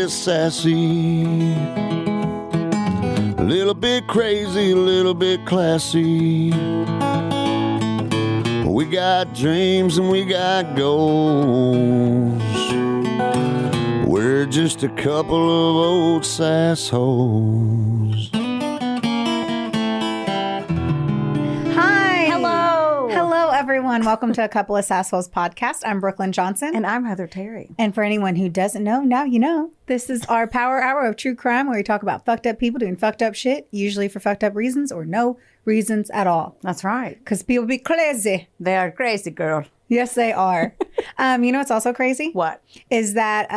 bit sassy, a little bit crazy, a little bit classy. We got dreams and we got goals. We're just a couple of old sassholes. Hi. Hello. Hello, everyone. Welcome to A Couple of Sassholes podcast. I'm Brooklyn Johnson. And I'm Heather Terry. And for anyone who doesn't know, now you know. This is our power hour of true crime where we talk about fucked up people doing fucked up shit, usually for fucked up reasons or no reasons at all. That's right. Because people be crazy. They are crazy, girl. Yes, they are. You know what's also crazy? What? Is that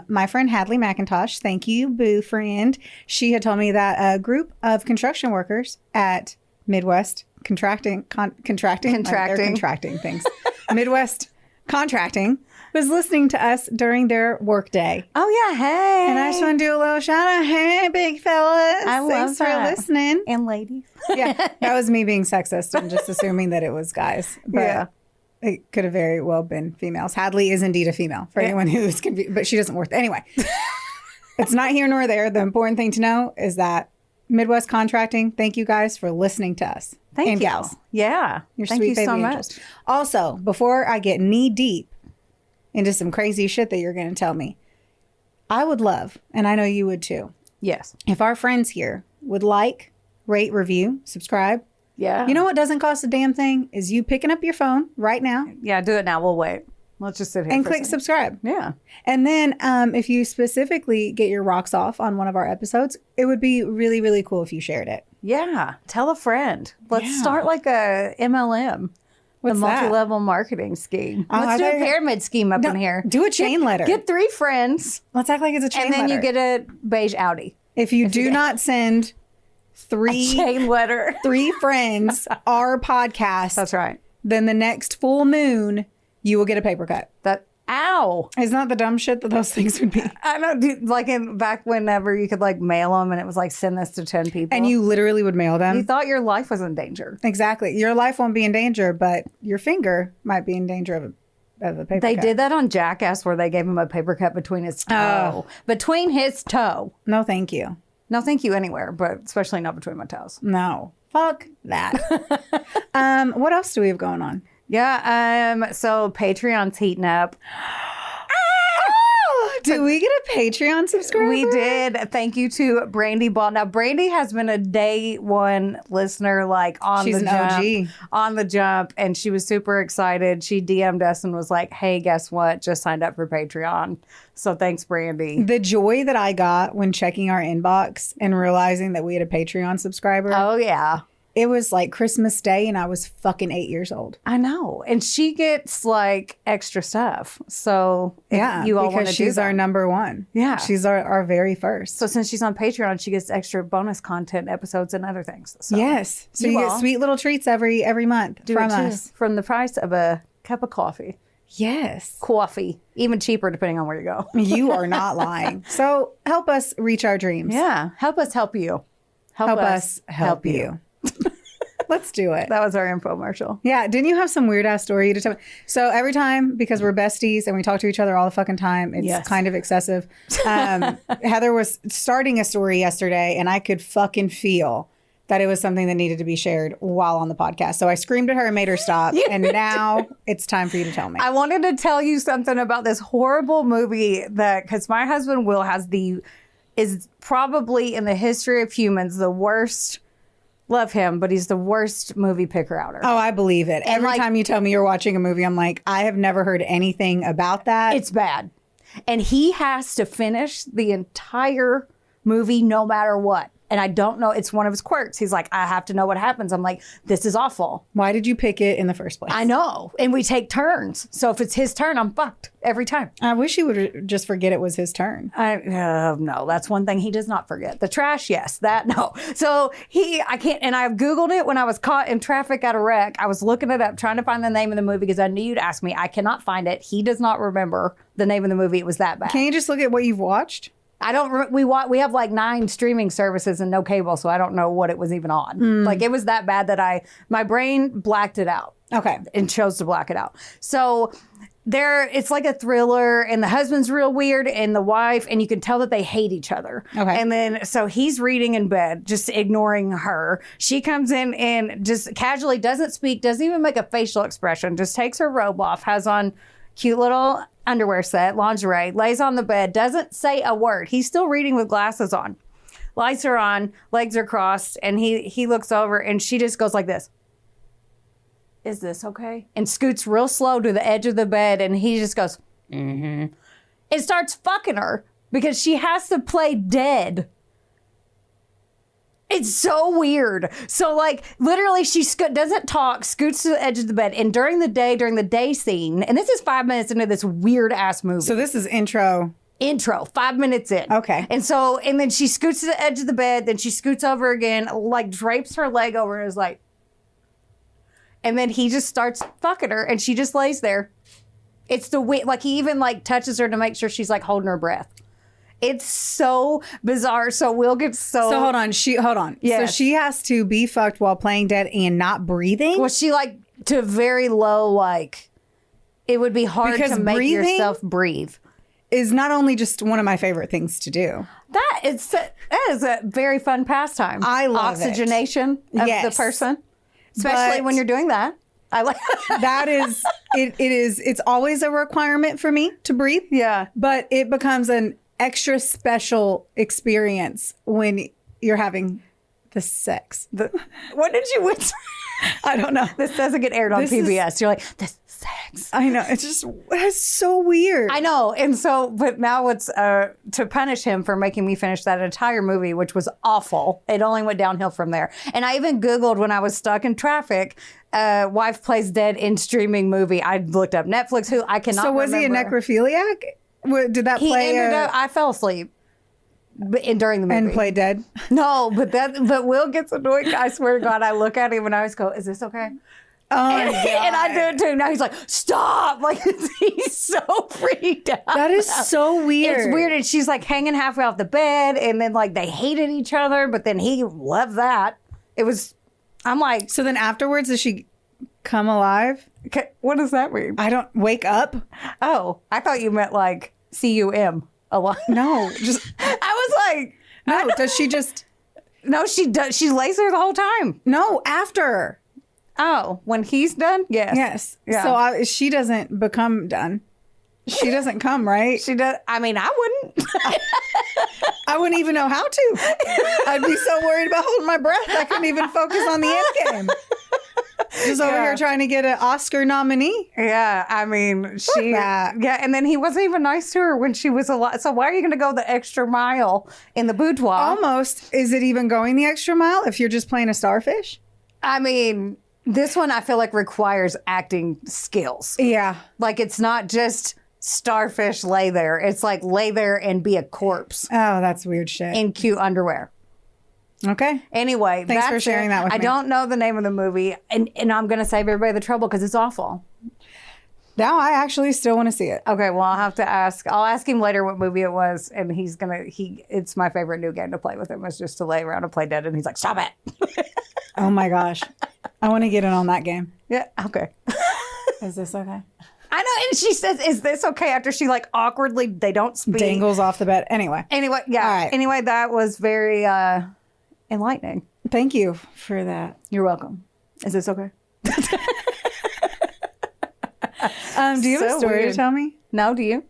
my friend Hadley McIntosh, thank you, boo friend, she had told me that a group of construction workers at Midwest contracting things. Midwest Contracting was listening to us during their work day. Oh, yeah. Hey. And I just want to do a little shout out. Hey, big fellas. I love Thanks that. for listening. And ladies. Yeah, that was me being sexist and just assuming that it was guys. But Yeah. it could have very well been females. Hadley is indeed a female for anyone who's confused, but she doesn't work. Anyway, it's not here nor there. The important thing to know is that Midwest Contracting, thank you guys for listening to us. Thank and you. gals. Yeah. You're Thank sweet you baby so angels. much. Also, before I get knee deep into some crazy shit that you're going to tell me, I would love, and I know you would too, Yes. if our friends here would like, rate, review, subscribe. Yeah. You know what doesn't cost a damn thing is you picking up your phone right now Yeah, do it now. We'll wait. Let's just sit here and for a click second. subscribe. Yeah. And then if you specifically get your rocks off on one of our episodes, it would be really, really cool if you shared it. Yeah. Tell a friend. Let's Yeah. start like a MLM. What's the that? multi-level marketing scheme. Oh, I Let's do a thought you- pyramid scheme up No, in here. do a chain letter. Get 3 friends. Let's act like it's a chain And then letter. you get a beige Audi. if you do not send Chain letter. three friends our podcast, That's right. then the next full moon, you will get a paper cut. Ow. Isn't that the dumb shit that those things would be? I know, like back whenever you could like mail them and it was like send this to 10 people. And you literally would mail You them. thought your life was in danger. Exactly. Your life won't be in danger, but your finger might be in danger of a paper They cut. did that on Jackass where they gave him a paper cut between his toe. Between his toe. No, thank you. No, thank you anywhere, but especially not between my toes. No. Fuck that. What else do we have going on? Yeah, so Patreon's heating up. Did we get a Patreon subscriber? We did. Thank you to Brandy Ball. Now, Brandy has been a day one listener, like on She's the an jump. OG. On the jump. And she was super excited. She DM'd us and was like, hey, guess what? Just signed up for Patreon. So thanks, Brandy. The joy that I got when checking our inbox and realizing that we had a Patreon subscriber. Oh, yeah. It was like Christmas Day and I was fucking 8 years old. I know. And she gets like extra stuff. So if Yeah, you all want because to do she's that. our number one. Yeah. She's our very first. So since she's on Patreon, she gets extra bonus content episodes and other things. So Yes. So you get all sweet little treats every month do from it too. us. From the price of a cup of coffee. Yes. Coffee. Even cheaper depending on where you go. You are not lying. So help us reach our dreams. Yeah. Help us help you. Help us help you. Let's do it. That was our infomercial. Yeah. Didn't you have some weird ass story to tell me? So every time, because we're besties and we talk to each other all the fucking time, it's Yes. kind of excessive. Heather was starting a story yesterday and I could fucking feel that it was something that needed to be shared while on the podcast. So I screamed at her and made her stop. And now it's time for you to tell me. I wanted to tell you something about this horrible movie that, because my husband Will is probably in the history of humans the worst. Love him, but he's the worst movie picker outer. Oh, I believe it. Every like- time you tell me you're watching a movie, I'm like, I have never heard anything about that. It's bad. And he has to finish the entire movie no matter what. And I don't know. It's one of his quirks. He's like, I have to know what happens. I'm like, this is awful. Why did you pick it in the first place? I know. And we take turns. So if it's his turn, I'm fucked every time. I wish he would just forget it was his turn. No, that's one thing he does not forget. The trash, yes, that no. So I can't, and I Googled it when I was caught in traffic at a wreck. I was looking it up, trying to find the name of the movie because I knew you'd ask me. I cannot find it. He does not remember the name of the movie. It was that bad. Can you just look at what you've watched? I don't. We have like 9 streaming services and no cable, so I don't know what it was even on. Like it was that bad that my brain blacked it out. Okay. And chose to black it out. So it's like a thriller, and the husband's real weird, and the wife, and you can tell that they hate each other. Okay. And then, so he's reading in bed, just ignoring her. She comes in and just casually doesn't speak, doesn't even make a facial expression, just takes her robe off, has on cute little underwear set, lingerie, lays on the bed, doesn't say a word. He's still reading with glasses on. Lights are on, legs are crossed, and he looks over, and she just goes like this. Is this okay? And scoots real slow to the edge of the bed, and he just goes, and starts fucking her because she has to play dead. It's so weird. So, like, literally, she doesn't talk, scoots to the edge of the bed, and during the day scene, and this is 5 minutes into this weird-ass movie. So this is intro. 5 minutes in. Okay. And then she scoots to the edge of the bed, then she scoots over again, like, drapes her leg over and is like, and then he just starts fucking her, and she just lays there. It's the way, like, he even, like, touches her to make sure she's, like, holding her breath. It's so bizarre. So Will gets So hold on. Yes. So she has to be fucked while playing dead and not breathing? Well, she, like, to very low, like, it would be hard Because to make breathing yourself breathe. Is not only just one of my favorite things to do. That is a very fun pastime. I love oxygenation of Yes. the person. Especially But- when you're doing that. I like That is, it's always a requirement for me to breathe. Yeah. But it becomes an extra special experience when you're having the sex. What did you whisper? I don't know. This doesn't get aired on This is- PBS. You're like, this sex. I know. It's so weird. I know. And so, but now it's to punish him for making me finish that entire movie, which was awful. It only went downhill from there. And I even Googled when I was stuck in traffic, wife plays dead in streaming movie. I looked up Netflix, who I cannot So was remember. he a necrophiliac? Did that He play ended up, I fell asleep during the movie. and play dead? No, but Will gets annoyed. I swear to God, I look at him and I always go, is this okay? Oh, my God. And I do it too. Now he's like, stop. Like, he's so freaked out. That is so weird. It's weird. And she's like hanging halfway off the bed. And then like they hated each other, but then he loved that. I'm like, So then afterwards, does she come alive? what does that mean? I don't wake up. Oh, I thought you meant like CUM a lot. No, just I was like, no. Does she just no, she does. She lays there the whole time. no after? Oh, when he's done? Yes. Yes. Yeah. So she doesn't become done. She doesn't come, right? She does. I mean, I wouldn't. I wouldn't even know how to. I'd be so worried about holding my breath. I couldn't even focus on the end game. Just over here trying to get an Oscar nominee. Yeah, I mean, that. yeah, and then he wasn't even nice to her when she was alive. So why are you going to go the extra mile in the boudoir? Almost. Is it even going the extra mile if you're just playing a starfish? I mean, this one I feel like requires acting skills. Yeah. Like it's not just starfish lay there. It's like lay there and be a corpse Oh, that's weird shit. in cute underwear. Okay. Anyway, Thanks for that's sharing it. that with I me. don't know the name of the movie, and I'm going to save everybody the trouble because it's awful. Now I actually still want to see it. Okay, well, I'll have to ask. I'll ask him later what movie it was, and it's my favorite new game to play with him is just to lay around and play dead, and he's like, stop it. Oh my gosh. I want to get in on that game. Yeah, okay. Is this okay? I know, and she says, is this okay? After she like awkwardly, they don't speak. Dangles off the bed. Anyway. Anyway, yeah. All right. Anyway, that was very enlightening. Thank you for that. You're welcome. Is this okay? Do you have So a story weird. to tell me? No, do you?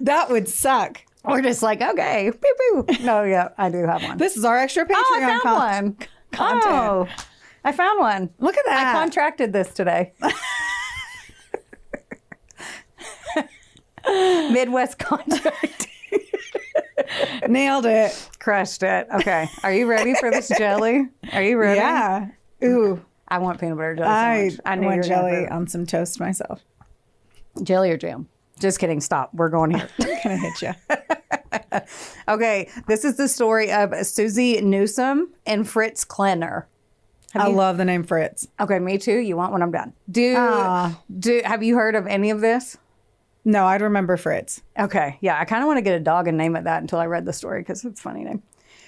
That would suck. Or just like, okay, pew pew. No, yeah, I do have one. This is our extra Patreon Oh, I found one. content. Oh, I found one. Look at that. I contracted this today. Midwest contract. Nailed it. Crushed it. Okay. Are you ready for this jelly? Are you ready? Yeah. Ooh. I want peanut butter jelly I so much. I knew you want were gonna jelly put on some toast myself. jelly or jam. Just kidding. Stop. We're going here. Gonna hit you. Okay. This is the story of Susie Newsom and Fritz Klenner. I love the name Fritz. Okay, me too. You want when I'm done. Aw. Have you heard of any of this? No, I'd remember Fritz. Okay. Yeah, I kind of want to get a dog and name it that until I read the story because it's a funny name.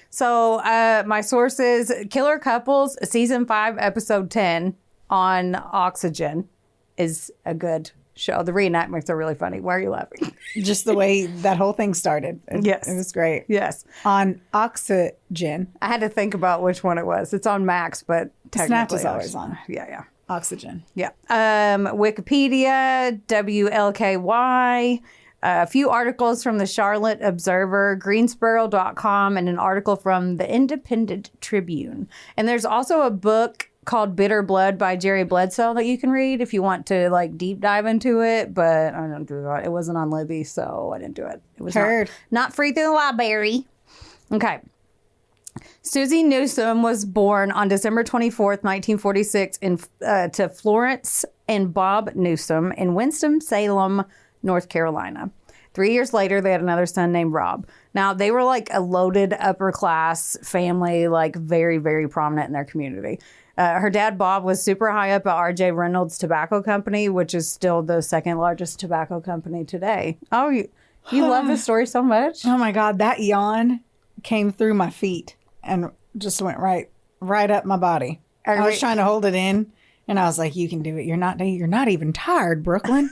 So my source is Killer Couples, Season 5, Episode 10 on Oxygen is a good show. The reenactments are really funny. Why are you laughing? Just the way that whole thing started. Yes. It was great. Yes. On Oxygen. I had to think about which one it was. It's on Max, but Snap technically is always on. Yeah. Oxygen. Yeah. Wikipedia, WLKY, a few articles from the Charlotte Observer, Greensboro.com, and an article from the Independent Tribune. And there's also a book called Bitter Blood by Jerry Bledsoe that you can read if you want to like deep dive into it, but I don't do that. It wasn't on Libby, so I didn't do it. It was not free through the library. Okay. Susie Newsom was born on December 24th, 1946 to Florence and Bob Newsom in Winston-Salem, North Carolina. 3 years later, they had another son named Rob. Now, they were like a loaded upper class family, like very, very prominent in their community. Her dad, Bob, was super high up at R.J. Reynolds Tobacco Company, which is still the second largest tobacco company today. Oh, you love this story so much? Oh, my God. That yawn came through my feet and just went right up my body. I was trying to hold it in, and I was like, you can do it. You're not even tired, Brooklyn.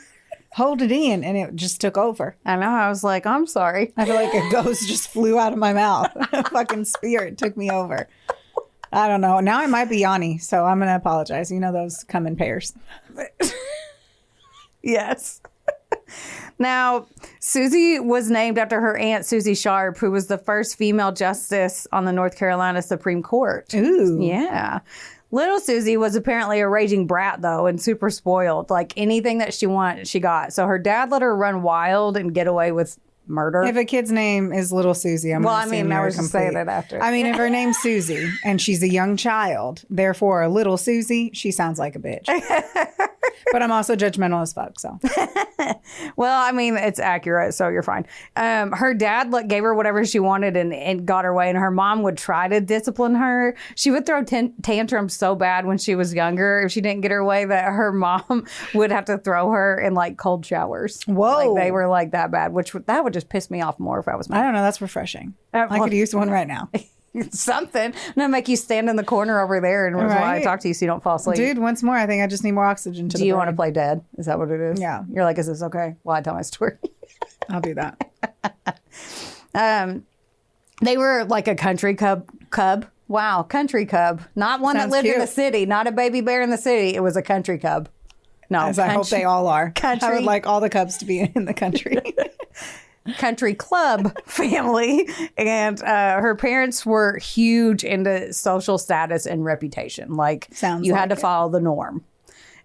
Hold it in, and it just took over. I know. I was like, I'm sorry. I feel like a ghost just flew out of my mouth. A fucking spirit took me over. I don't know. Now I might be yawny, so I'm going to apologize. You know those come in pairs. Yes. Now, Susie was named after her aunt, Susie Sharp, who was the first female justice on the North Carolina Supreme Court. Ooh. Yeah. Little Susie was apparently a raging brat, though, and super spoiled. Like, anything that she wanted, she got. So her dad let her run wild and get away with murder. If a kid's name is Little Susie, I was just saying it after. I mean, if her name's Susie and she's a young child, therefore a little Susie, she sounds like a bitch. But I'm also judgmental as fuck, so. Well, I mean, it's accurate, so you're fine. Her dad gave her whatever she wanted and got her way, and her mom would try to discipline her. She would throw tantrums so bad when she was younger if she didn't get her way that her mom would have to throw her in like cold showers. Whoa. Like they were like that bad, that would just piss me off more if I was mad. I don't know. That's refreshing. I could use one right now. Something. I'm going to make you stand in the corner over there and while I talk to you so you don't fall asleep. Dude, once more, I think I just need more oxygen to Do you want to play dead? Is that what it is? Yeah. You're like, is this okay? Well, I tell my story. I'll do that. They were like a country cub. Wow, country cub. Not one Sounds that lived in cute. the city. Not a baby bear in the city. It was a country cub. No, As I hope they all are. Country. I would like all the cubs to be in the country. Country club family, and her parents were huge into social status and reputation. Like, you had to follow the norm.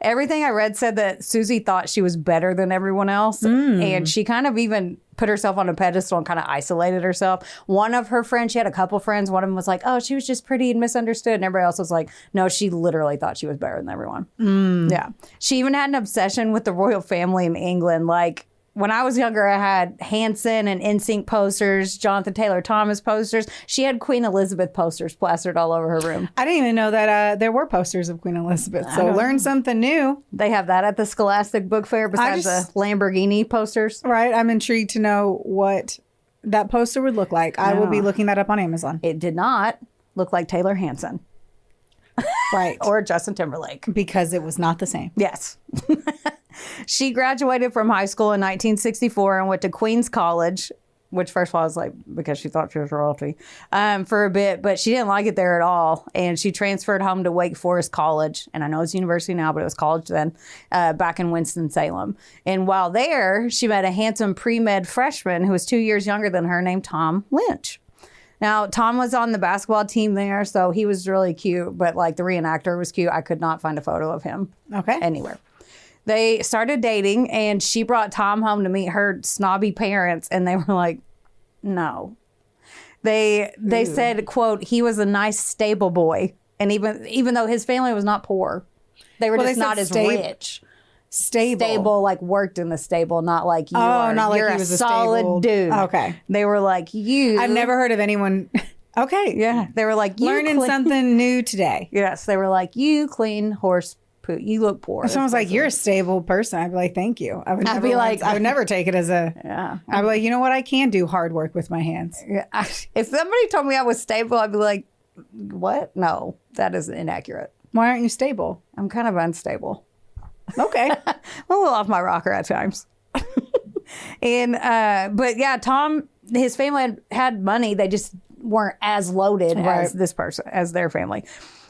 Everything I read said that Susie thought she was better than everyone else, and she kind of even put herself on a pedestal and kind of isolated herself. One of her friends, she had a couple friends, one of them was like, oh, she was just pretty and misunderstood, and everybody else was like, no, she literally thought she was better than everyone. Yeah. She even had an obsession with the royal family in England. Like, when I was younger, I had Hanson and NSYNC posters, Jonathan Taylor Thomas posters. She had Queen Elizabeth posters plastered all over her room. I didn't even know that there were posters of Queen Elizabeth. So learn something new. They have that at the Scholastic Book Fair besides the Lamborghini posters. Right. I'm intrigued to know what that poster would look like. I will be looking that up on Amazon. It did not look like Taylor Hanson. Right. Or Justin Timberlake. Because it was not the same. Yes. She graduated from high school in 1964 and went to Queens College, which first of all I was like, because she thought she was royalty, for a bit, but she didn't like it there at all. And she transferred home to Wake Forest College. And I know it's university now, but it was college then, back in Winston-Salem. And while there, she met a handsome pre-med freshman who was 2 years younger than her named Tom Lynch. Now, Tom was on the basketball team there, so he was really cute, but like the reenactor was cute. I could not find a photo of him anywhere. They started dating, and she brought Tom home to meet her snobby parents, and they were like, no. They said, quote, he was a nice, stable boy, and even though his family was not poor, they were just not as rich. Stable, like worked in the stable, not like you are. Not like you're he was a solid dude. Okay. They were like, you. I've never heard of anyone. Okay. Yeah. They were like, you learning something new today. Yes. They were like, you clean horse poo. You look poor. If someone's like, you're a stable person, I'd be like, thank you. I would never take it as a. Yeah. I'd be like, you know what? I can do hard work with my hands. Yeah. If somebody told me I was stable, I'd be like, what? No, that is inaccurate. Why aren't you stable? I'm kind of unstable. Okay. I'm a little off my rocker at times. And but yeah, Tom, his family had money. They just weren't as loaded as this person, as their family.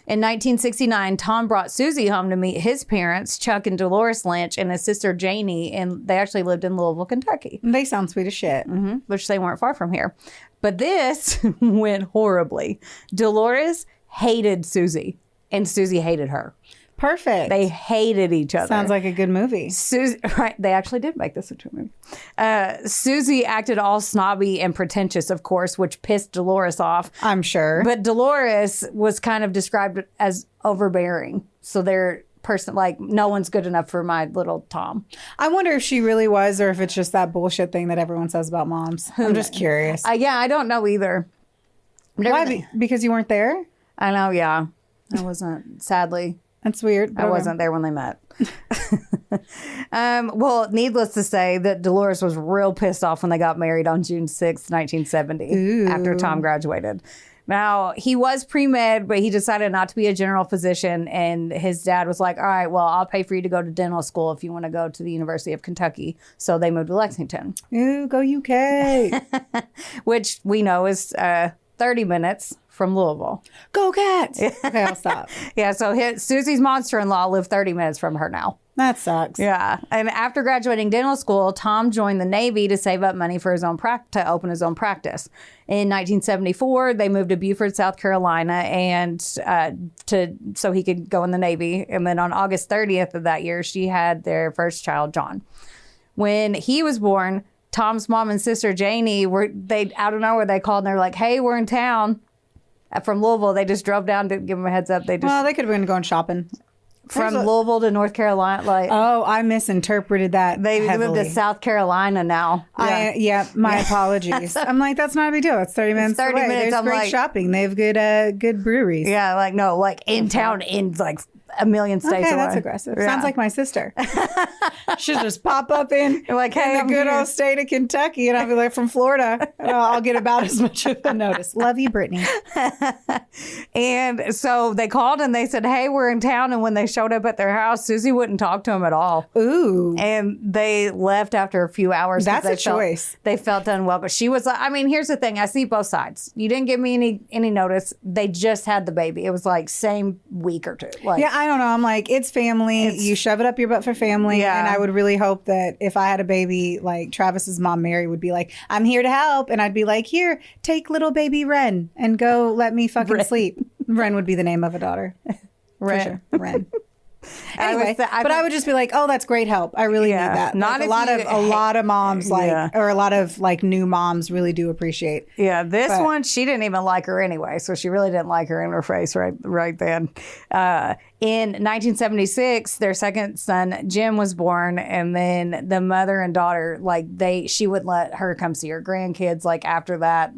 In 1969, Tom brought Susie home to meet his parents, Chuck and Dolores Lynch, and his sister Janie, and they actually lived in Louisville, Kentucky. They sound sweet as shit. Mm-hmm. Which they weren't far from here. But this went horribly. Dolores hated Susie, and Susie hated her. Perfect. They hated each other. Sounds like a good movie. Susie, right? They actually did make this into a movie. Susie acted all snobby and pretentious, of course, which pissed Dolores off. I'm sure. But Dolores was kind of described as overbearing. So they're like, no one's good enough for my little Tom. I wonder if she really was, or if it's just that bullshit thing that everyone says about moms. I'm just curious. Yeah, I don't know either. Why? Because you weren't there? I know. Yeah, I wasn't. Sadly. That's weird. I wasn't there when they met. Well, needless to say that Dolores was real pissed off when they got married on June 6th, 1970, after Tom graduated. Now, he was pre-med, but he decided not to be a general physician. And his dad was like, all right, well, I'll pay for you to go to dental school if you want to go to the University of Kentucky. So they moved to Lexington. Ooh, go UK. Which we know is 30 minutes from Louisville. Go Cats! Okay, I'll stop. Yeah, so Susie's monster-in-law lived 30 minutes from her now. That sucks. Yeah, and after graduating dental school, Tom joined the Navy to save up money for his own to open his own practice. In 1974, they moved to Beaufort, South Carolina, and so he could go in the Navy. And then on August 30th of that year, she had their first child, John. When he was born, Tom's mom and sister Janie out of nowhere, they called and they were like, "Hey, we're in town." From Louisville, they just drove down to give them a heads up. They could have been going shopping. From Louisville to North Carolina. Oh, I misinterpreted that. They heavily. moved to South Carolina now. Yeah, my apologies. I'm like, that's not a big deal. It's 30 minutes 30 away. minutes, There's I'm great like, shopping. They have good breweries. Yeah, in town, in a million states away. Okay, that's aggressive. Yeah. Sounds like my sister. She'll just pop up in hey, the good old state of Kentucky, and I'll be like, from Florida. I'll get about as much of a notice. Love you, Brittany. And so they called and they said, "Hey, we're in town." And when they showed up at their house, Susie wouldn't talk to him at all. Ooh. And they left after a few hours. That's a choice. They felt unwell. But she was like, I mean, here's the thing. I see both sides. You didn't give me any notice. They just had the baby. It was like same week or two. Yeah, I don't know. I'm like, it's family. You shove it up your butt for family. Yeah. And I would really hope that if I had a baby, like Travis's mom, Mary, would be like, "I'm here to help." And I'd be like, "Here, take little baby Ren and go let me fucking sleep." Ren would be the name of a daughter. Ren. For sure. Ren. Anyway, I would just be like, "Oh, that's great help. I really need that." Not like a lot of moms or a lot of new moms really do appreciate. Yeah, this one she didn't even like her anyway, so she really didn't like her in her face right then. In 1976, their second son Jim was born, and then the mother and daughter she wouldn't let her come see her grandkids. After that,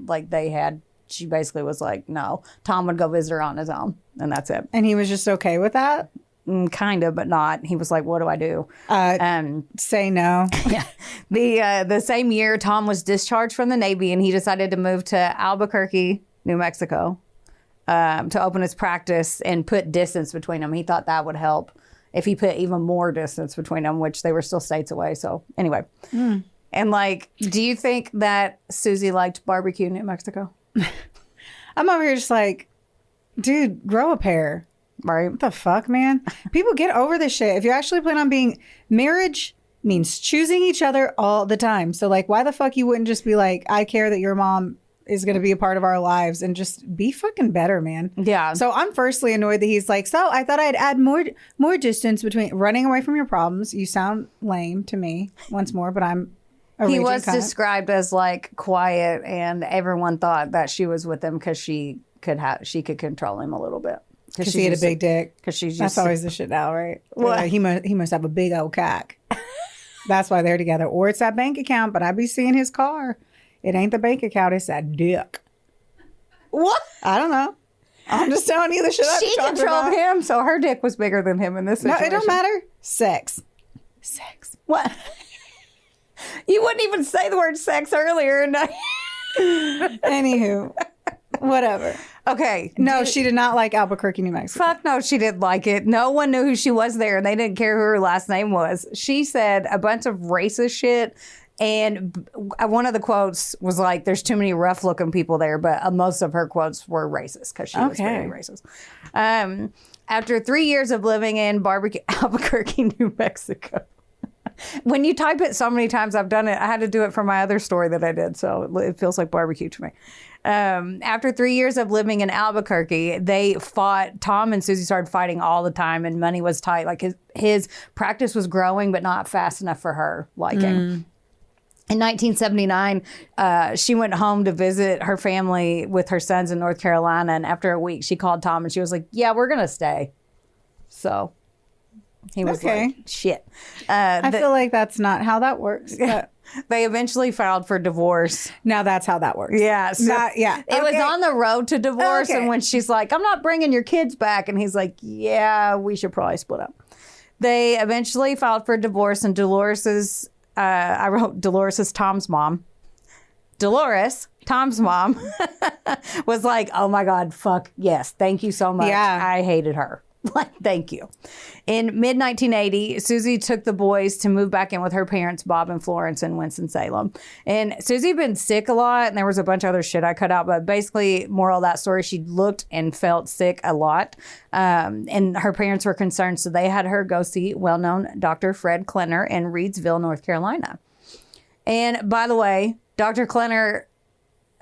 she basically was like, no. Tom would go visit her on his own, and that's it. And he was just okay with that. Kind of, but not. He was like, "What do I do?" Say no. Yeah. The same year, Tom was discharged from the Navy, and he decided to move to Albuquerque, New Mexico, to open his practice and put distance between them. He thought that would help if he put even more distance between them, which they were still states away. So anyway, and do you think that Susie liked barbecue in New Mexico? I'm over here just like, dude, grow a pair. Right. What the fuck, man? People get over this shit. If you actually plan on marriage means choosing each other all the time. So why the fuck you wouldn't just be like, I care that your mom is going to be a part of our lives, and just be fucking better, man. Yeah. So I'm firstly annoyed that he's like, so I thought I'd add more distance between running away from your problems. You sound lame to me once more, but I'm he was described as quiet, and everyone thought that she was with him because she could control him a little bit. Because he had a big dick. That's always the shit now, right? Well, he must have a big old cock. That's why they're together. Or it's that bank account, but I be seeing his car. It ain't the bank account, it's that dick. What? I don't know. I'm just telling you the shit She controlled him, so her dick was bigger than him in this situation. No, it don't matter. Sex. What? You wouldn't even say the word sex earlier. Anywho. Whatever. Okay. No, she did not like Albuquerque, New Mexico. Fuck no, she didn't like it. No one knew who she was there, and they didn't care who her last name was. She said a bunch of racist shit, and one of the quotes was like, there's too many rough-looking people there, but most of her quotes were racist because she was very racist. After 3 years of living in Albuquerque, New Mexico. When you type it so many times, I've done it. I had to do it for my other story that I did, so it feels like barbecue to me. After 3 years of living in Albuquerque, they fought. Tom and Susie started fighting all the time, and money was tight. Like his practice was growing, but not fast enough for her liking. In 1979, she went home to visit her family with her sons in North Carolina, and after a week, she called Tom, and she was like, "Yeah, we're gonna stay." So he was like, "Shit." I feel like that's not how that works. But they eventually filed for divorce. Now that's how that works. Yeah. So it was on the road to divorce. Okay. And when she's like, "I'm not bringing your kids back," and he's like, "Yeah, we should probably split up." They eventually filed for divorce, and I wrote Dolores, Tom's mom. Dolores, Tom's mom, was like, "Oh my God, fuck yes. Thank you so much. Yeah. I hated her." Like, thank you. In mid-1980, Susie took the boys to move back in with her parents, Bob and Florence, in Winston-Salem. And Susie had been sick a lot, and there was a bunch of other shit I cut out. But basically, moral of that story, she looked and felt sick a lot. And her parents were concerned, so they had her go see well-known Dr. Fred Klenner in Reidsville, North Carolina. And by the way, Dr. Klenner,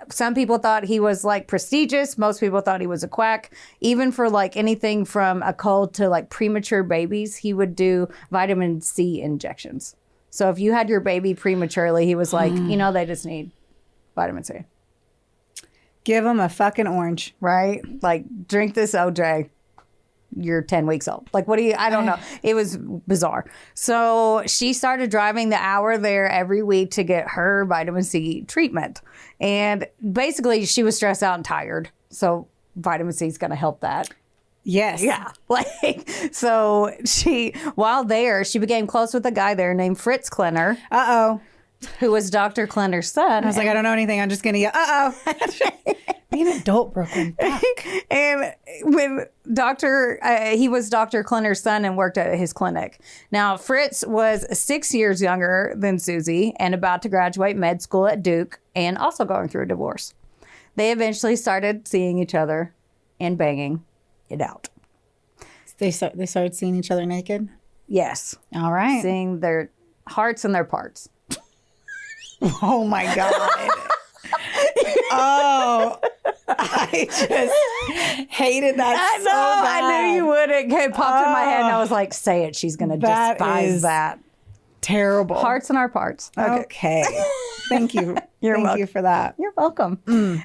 some people thought he was like prestigious. Most people thought he was a quack. Even for like anything from a cold to like premature babies, he would do vitamin C injections. So if you had your baby prematurely, he was like, they just need vitamin C. Give them a fucking orange. Right? Like, drink this OJ. You're 10 weeks old. Like, I don't know. It was bizarre. So she started driving the hour there every week to get her vitamin C treatment. And basically, she was stressed out and tired. So vitamin C is going to help that. Yes. Yeah. So while there, she became close with a guy there named Fritz Klenner. Uh-oh. Who was Dr. Klenner's son. I was like, I don't know anything. I'm just going to yell, uh-oh. Be an adult, Brooklyn. And when he was Dr. Klenner's son and worked at his clinic. Now, Fritz was 6 years younger than Susie and about to graduate med school at Duke and also going through a divorce. They eventually started seeing each other and banging it out. They started seeing each other naked? Yes. All right. Seeing their hearts and their parts. Oh, my God. Oh, I just hated that so bad. I knew you would. It popped in my head, and I was like, say it. She's going to despise that. Terrible. Hearts and our parts. Okay. Thank you. Thank you for that. You're welcome.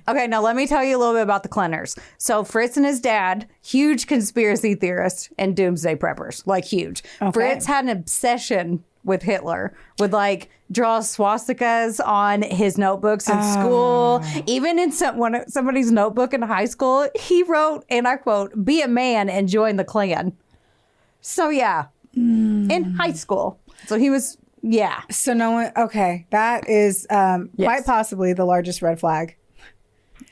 Okay, now let me tell you a little bit about the Klenners. So Fritz and his dad, huge conspiracy theorists and doomsday preppers, like huge. Okay. Fritz had an obsession with Hitler, would like draw swastikas on his notebooks in school. Even in somebody's notebook in high school, he wrote, and I quote, "Be a man and join the Klan." So yeah, in high school. So he was, yeah. So no one, okay. That is quite possibly the largest red flag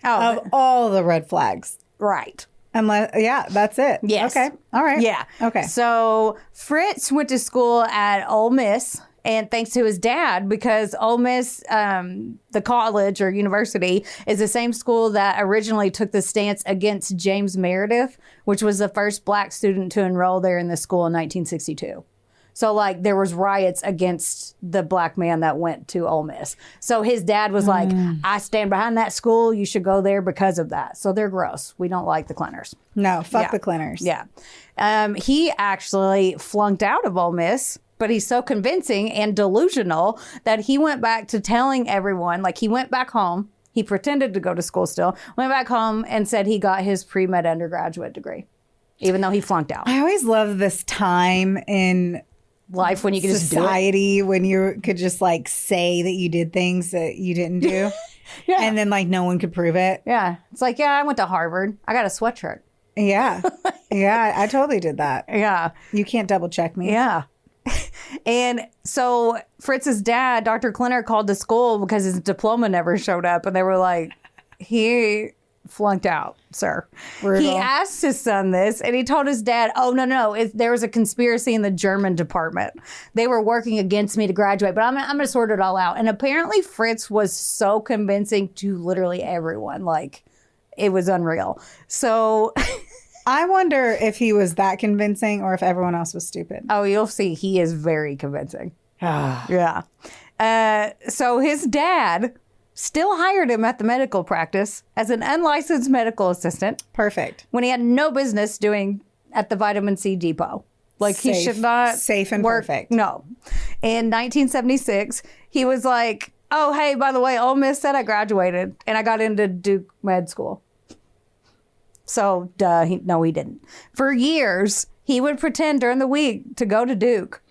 of all the red flags. Right. Unless, yeah, that's it. Yes. Okay. All right. Yeah. Okay. So Fritz went to school at Ole Miss, and thanks to his dad, because Ole Miss, the college or university, is the same school that originally took the stance against James Meredith, which was the first black student to enroll there in the school in 1962. So, like, there was riots against the black man that went to Ole Miss. So his dad was like, I stand behind that school. You should go there because of that. So they're gross. We don't like the Klenners. No, fuck the Klenners. Yeah. He actually flunked out of Ole Miss, but he's so convincing and delusional that he went back to telling everyone, like, he went back home. He pretended to go to school still, went back home and said he got his pre-med undergraduate degree, even though he flunked out. I always love this time in life when you can just do it. Society when you could just like say that you did things that you didn't do. Yeah. And then like no one could prove it. Yeah. It's like, yeah, I went to Harvard. I got a sweatshirt. Yeah. Yeah, I totally did that. Yeah. You can't double check me. Yeah. And so Fritz's dad, Dr. Klenner, called the school because his diploma never showed up. And they were like, he flunked out, sir. Brutal. He asked his son this, and he told his dad, oh, no, there was a conspiracy in the German department. They were working against me to graduate, but I'm going to sort it all out. And apparently Fritz was so convincing to literally everyone. Like, it was unreal. So... I wonder if he was that convincing or if everyone else was stupid. Oh, you'll see. He is very convincing. Yeah. So his dad still hired him at the medical practice as an unlicensed medical assistant. Perfect. When he had no business doing at the vitamin C depot. Like, he should not safe and work. perfect. No. In 1976, he was like, oh, hey, by the way, Ole Miss said I graduated and I got into Duke Med School. So, he didn't. For years, he would pretend during the week to go to Duke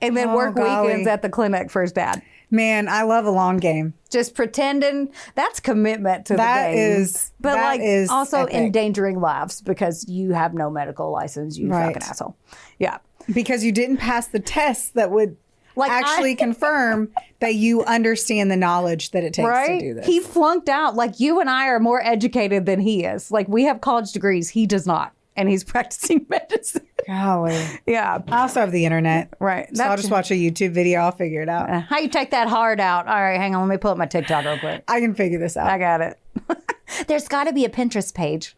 and then work weekends at the clinic for his dad. Man, I love a long game. Just pretending. That's commitment to the game. But that is also epic. endangering lives because you have no medical license, you fucking asshole. Yeah. Because you didn't pass the tests that would actually confirm that you understand the knowledge that it takes to do this. He flunked out. Like, you and I are more educated than he is. Like, we have college degrees. He does not. And he's practicing medicine. Golly. Yeah. I also have the internet. Right. So I'll just watch a YouTube video. I'll figure it out. How you take that hard out? All right, hang on. Let me pull up my TikTok real quick. I can figure this out. I got it. There's got to be a Pinterest page.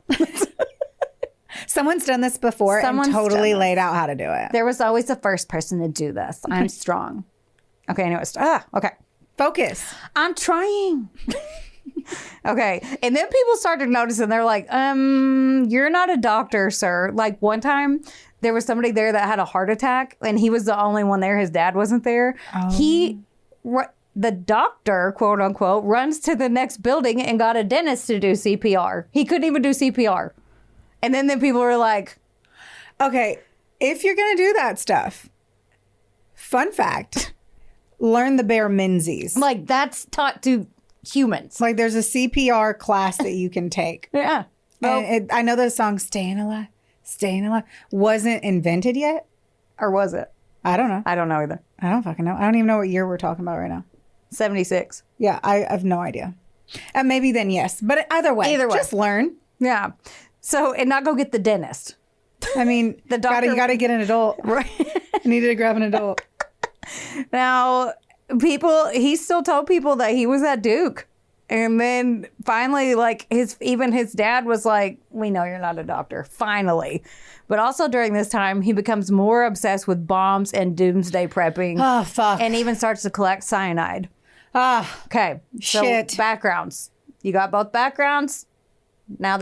Someone's done this before and totally laid out how to do it. There was always the first person to do this. I'm strong. Okay, anyways. Okay. Focus. I'm trying. Okay. And then people started noticing. They're like, you're not a doctor, sir. Like, one time there was somebody there that had a heart attack and he was the only one there. His dad wasn't there. The doctor, quote unquote, runs to the next building and got a dentist to do CPR. He couldn't even do CPR. And then people were like, okay, if you're going to do that stuff, fun fact, learn the bare minsies. Like, that's taught to humans. Like, there's a CPR class that you can take. Yeah. And I know the song Staying Alive wasn't invented yet. Or was it? I don't know. I don't know either. I don't fucking know. I don't even know what year we're talking about right now. 76. Yeah, I have no idea. And maybe then yes. But either way, just learn. Yeah. So, and not go get the dentist. I mean, the doctor, you got to get an adult. Right. I needed to grab an adult. Now, he still told people that he was at Duke. And then finally, like, his dad was like, we know you're not a doctor. Finally. But also during this time, he becomes more obsessed with bombs and doomsday prepping. Oh, fuck. And even starts to collect cyanide. Okay. So, shit. Backgrounds. You got both backgrounds. Now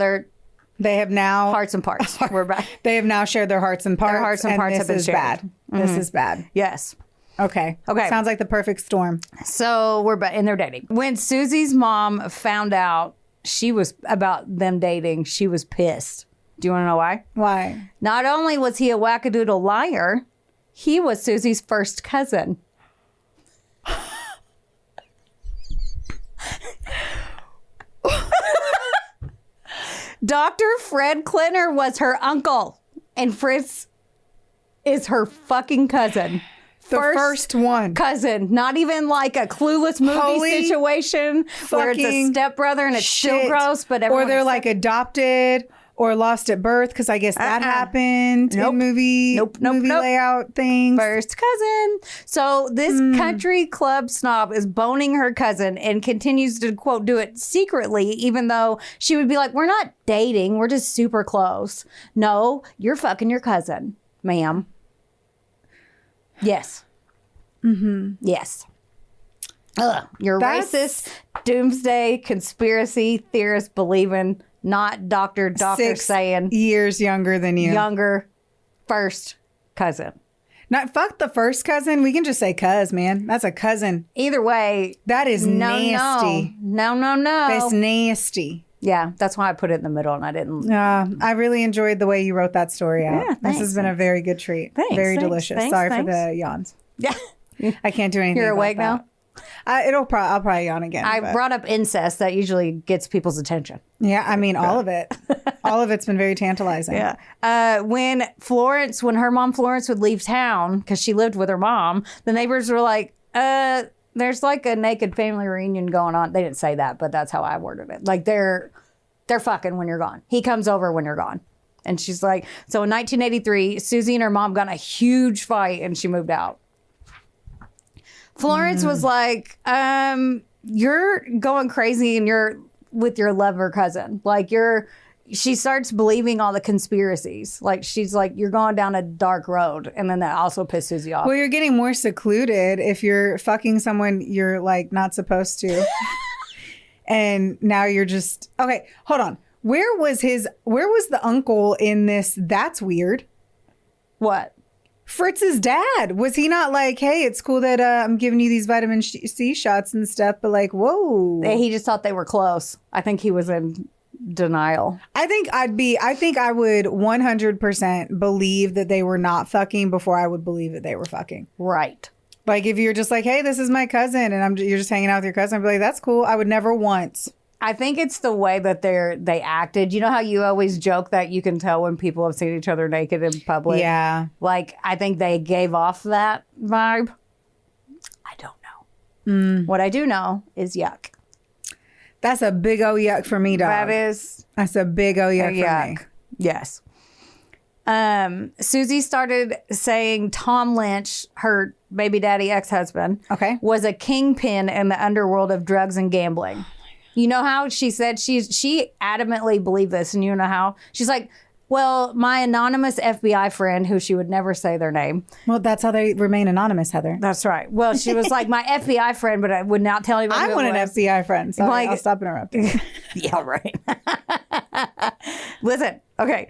they have now hearts and parts. We're back. They have now shared their hearts and parts. Their hearts and parts have been shared. Bad. This is bad. Yes. Okay. Sounds like the perfect storm. So we're back, and they're dating. When Susie's mom found out about them dating, she was pissed. Do you want to know why? Why? Not only was he a wackadoodle liar, he was Susie's first cousin. Dr. Fred Klenner was her uncle, and Fritz is her fucking cousin. The first one. Cousin. Not even like a Clueless movie situation where it's a stepbrother and it's still gross, but everyone... Or they're like adopted or lost at birth, because I guess that happened in movie layout things. First cousin. So this country club snob is boning her cousin and continues to, quote, do it secretly, even though she would be like, we're not dating. We're just super close. No, you're fucking your cousin, ma'am. Yes. Mm-hmm. Yes. You're racist, doomsday, conspiracy theorist believing, not doctor 6 saying. Years younger than you. Younger, first cousin. Not fuck the first cousin. We can just say cuz, man. That's a cousin. Either way. That is nasty. No. That's nasty. Yeah, that's why I put it in the middle and I didn't. I really enjoyed the way you wrote that story out. Yeah, this has been a very good treat. Very delicious. Sorry for the yawns. Yeah. I can't do anything. You're about awake that. now? I'll probably yawn again. I brought up incest. That usually gets people's attention. Yeah, I mean, all of it. All of it's been very tantalizing. Yeah. When her mom Florence would leave town, because she lived with her mom, the neighbors were like, there's like a naked family reunion going on. They didn't say that, but that's how I worded it. Like they're They're fucking when you're gone. He comes over when you're gone. And she's like, so in 1983, Susie and her mom got in a huge fight and she moved out. Florence was like, you're going crazy and you're with your lover cousin. Like she starts believing all the conspiracies. Like she's like, you're going down a dark road. And then that also pissed Susie off. Well, you're getting more secluded if you're fucking someone you're like not supposed to. And now you're just, okay, hold on. Where was the uncle in this? That's weird. What? Fritz's dad. Was he not like, hey, it's cool that I'm giving you these vitamin C shots and stuff, but like, whoa. He just thought they were close. I think he was in denial. I think I would 100% believe that they were not fucking before I would believe that they were fucking. Right. Like if you're just like, hey, this is my cousin and you're just hanging out with your cousin, I'd be like, that's cool. I would never once. I think it's the way that they acted. You know how you always joke that you can tell when people have seen each other naked in public? Yeah. Like, I think they gave off that vibe. I don't know. What I do know is yuck. That's a big old yuck for me, dog. That's a big old yuck for me. Yes. Susie started saying Tom Lynch, her baby daddy ex-husband, was a kingpin in the underworld of drugs and gambling. You know how she said she adamantly believed this, and you know how? She's like, well, my anonymous FBI friend, who she would never say their name. Well, that's how they remain anonymous, Heather. That's right. Well, she was like, my FBI friend, but I would not tell anybody I want an FBI friend, so I'll stop interrupting. Yeah, right. Listen, okay.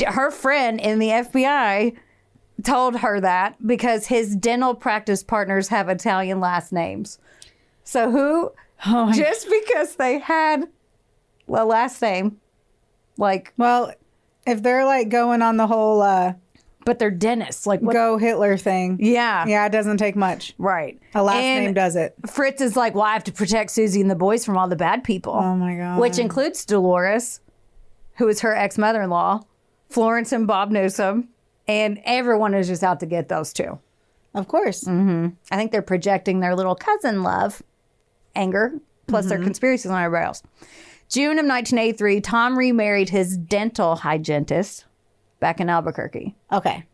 Her friend in the FBI told her that because his dental practice partners have Italian last names. So who... just because they had a last name, like... Well, if they're like going on the whole... but they're dentists. Like, go Hitler thing. Yeah. Yeah, it doesn't take much. Right. A last name does it. Fritz is like, well, I have to protect Susie and the boys from all the bad people. Oh, my God. Which includes Dolores, who is her ex-mother-in-law, Florence and Bob Newsom, and everyone is just out to get those two. Of course. Mm-hmm. I think they're projecting their little cousin love. Anger, plus their conspiracies on everybody else. June of 1983, Tom remarried his dental hygienist back in Albuquerque. Okay.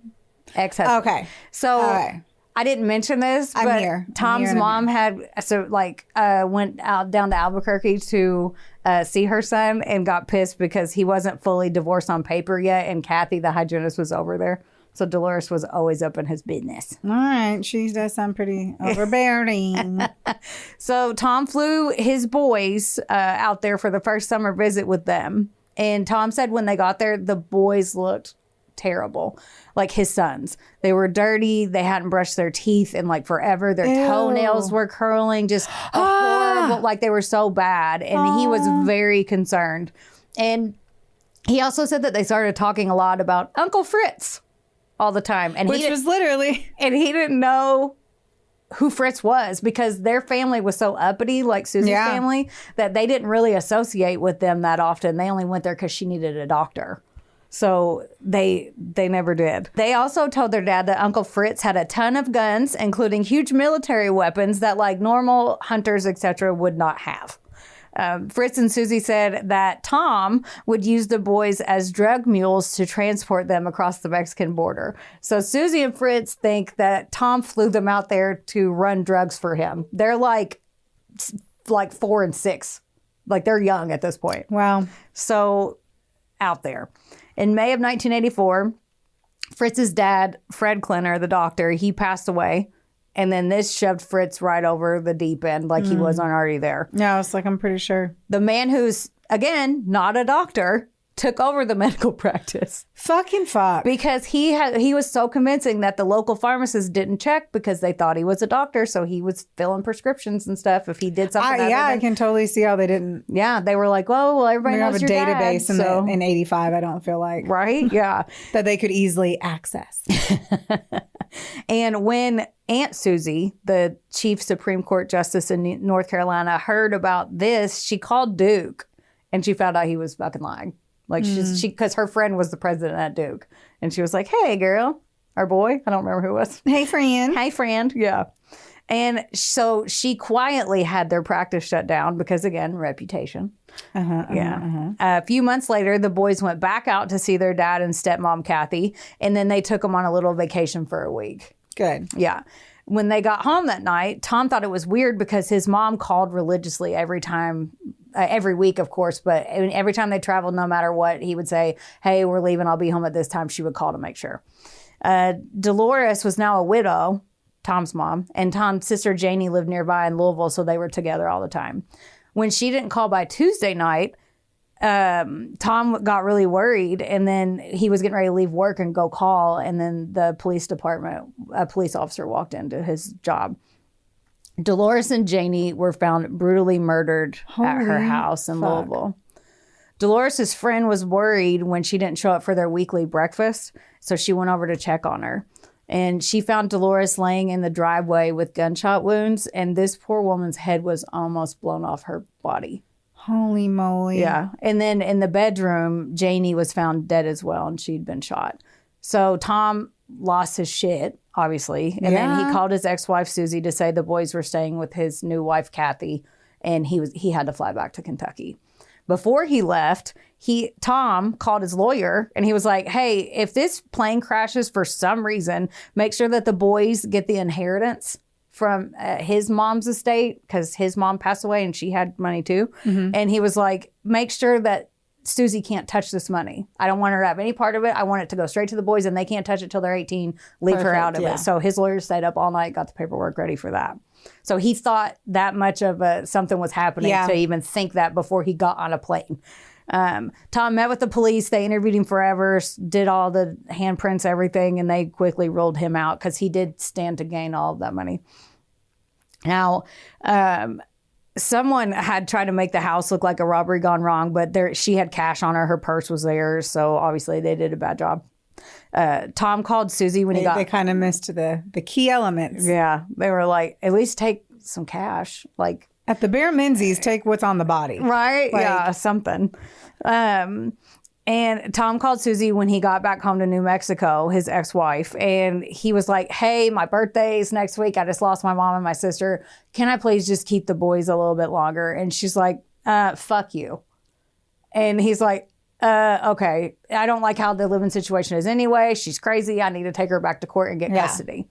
Ex-husband. Okay. So I didn't mention this, I'm but here. Tom's mom went out down to Albuquerque to see her son and got pissed because he wasn't fully divorced on paper yet, and Kathy, the hygienist, was over there. So Dolores was always up in his business. All right. She does sound pretty overbearing. So Tom flew his boys out there for the first summer visit with them. And Tom said when they got there, the boys looked terrible. Like his sons. They were dirty. They hadn't brushed their teeth in like forever. Their toenails were curling. Just horrible. Like they were so bad. And he was very concerned. And he also said that they started talking a lot about Uncle Fritz. All the time. And Which was literally... And he didn't know who Fritz was because their family was so uppity, like Susie's family, that they didn't really associate with them that often. They only went there because she needed a doctor. So they never did. They also told their dad that Uncle Fritz had a ton of guns, including huge military weapons that like normal hunters, etc., would not have. Fritz and Susie said that Tom would use the boys as drug mules to transport them across the Mexican border. So Susie and Fritz think that Tom flew them out there to run drugs for him. They're like 4 and 6. Like they're young at this point. Wow. So out there. In May of 1984, Fritz's dad, Fred Klenner, the doctor, he passed away. And then this shoved Fritz right over the deep end like he wasn't already there. Yeah, it's like, I'm pretty sure. The man who's, again, not a doctor, took over the medical practice. Fucking fuck. Because he was so convincing that the local pharmacists didn't check because they thought he was a doctor. So he was filling prescriptions and stuff if he did something. I can totally see how they didn't. Yeah, they were like, well, everybody knows your dad. We have a database in 85, I don't feel like. Right? Yeah. That they could easily access. And when Aunt Susie, the chief Supreme Court justice in North Carolina, heard about this, she called Duke and she found out he was fucking lying. Like because her friend was the president at Duke. And she was like, hey, girl, our boy, I don't remember who it was. Hey, friend. Hey, friend. Yeah. And so she quietly had their practice shut down because, again, reputation. A few months later, the boys went back out to see their dad and stepmom, Kathy, and then they took them on a little vacation for a week. Good. Yeah. When they got home that night, Tom thought it was weird because his mom called religiously every time, every week, of course, but every time they traveled, no matter what, he would say, hey, we're leaving. I'll be home at this time. She would call to make sure. Dolores was now a widow, Tom's mom, and Tom's sister Janie lived nearby in Louisville, so they were together all the time. When she didn't call by Tuesday night, Tom got really worried, and then he was getting ready to leave work and go call, and then the police department, a police officer walked into his job. Dolores and Janie were found brutally murdered at her house in Louisville. Dolores' friend was worried when she didn't show up for their weekly breakfast, so she went over to check on her. And she found Dolores laying in the driveway with gunshot wounds, and this poor woman's head was almost blown off her body. Holy moly. Yeah. And then in the bedroom, Janie was found dead as well, and she'd been shot. So Tom lost his shit, obviously. And then he called his ex-wife, Susie, to say the boys were staying with his new wife, Kathy, and he had to fly back to Kentucky. Before he left, Tom called his lawyer, and he was like, hey, if this plane crashes for some reason, make sure that the boys get the inheritance from his mom's estate, because his mom passed away and she had money too. And he was like, make sure that Susie can't touch this money. I don't want her to have any part of it. I want it to go straight to the boys, and they can't touch it till they're 18. Leave her out of it. So his lawyer stayed up all night, got the paperwork ready for that. So he thought that much of something was happening to even think that before he got on a plane. Tom met with the police. They interviewed him forever, did all the handprints, everything, and they quickly ruled him out because he did stand to gain all of that money. Now, someone had tried to make the house look like a robbery gone wrong, but she had cash on her. Her purse was there, so obviously they did a bad job. Tom called Susie when They kind of missed the key elements. Yeah, they were like, at least take some cash, like at the bare minsies, take what's on the body, right? Yeah, something. And Tom called Susie when he got back home to New Mexico, his ex-wife, and he was like, hey, my birthday's next week. I just lost my mom and my sister. Can I please just keep the boys a little bit longer? And she's like, fuck you. And he's like, okay, I don't like how the living situation is anyway. She's crazy. I need to take her back to court and get custody.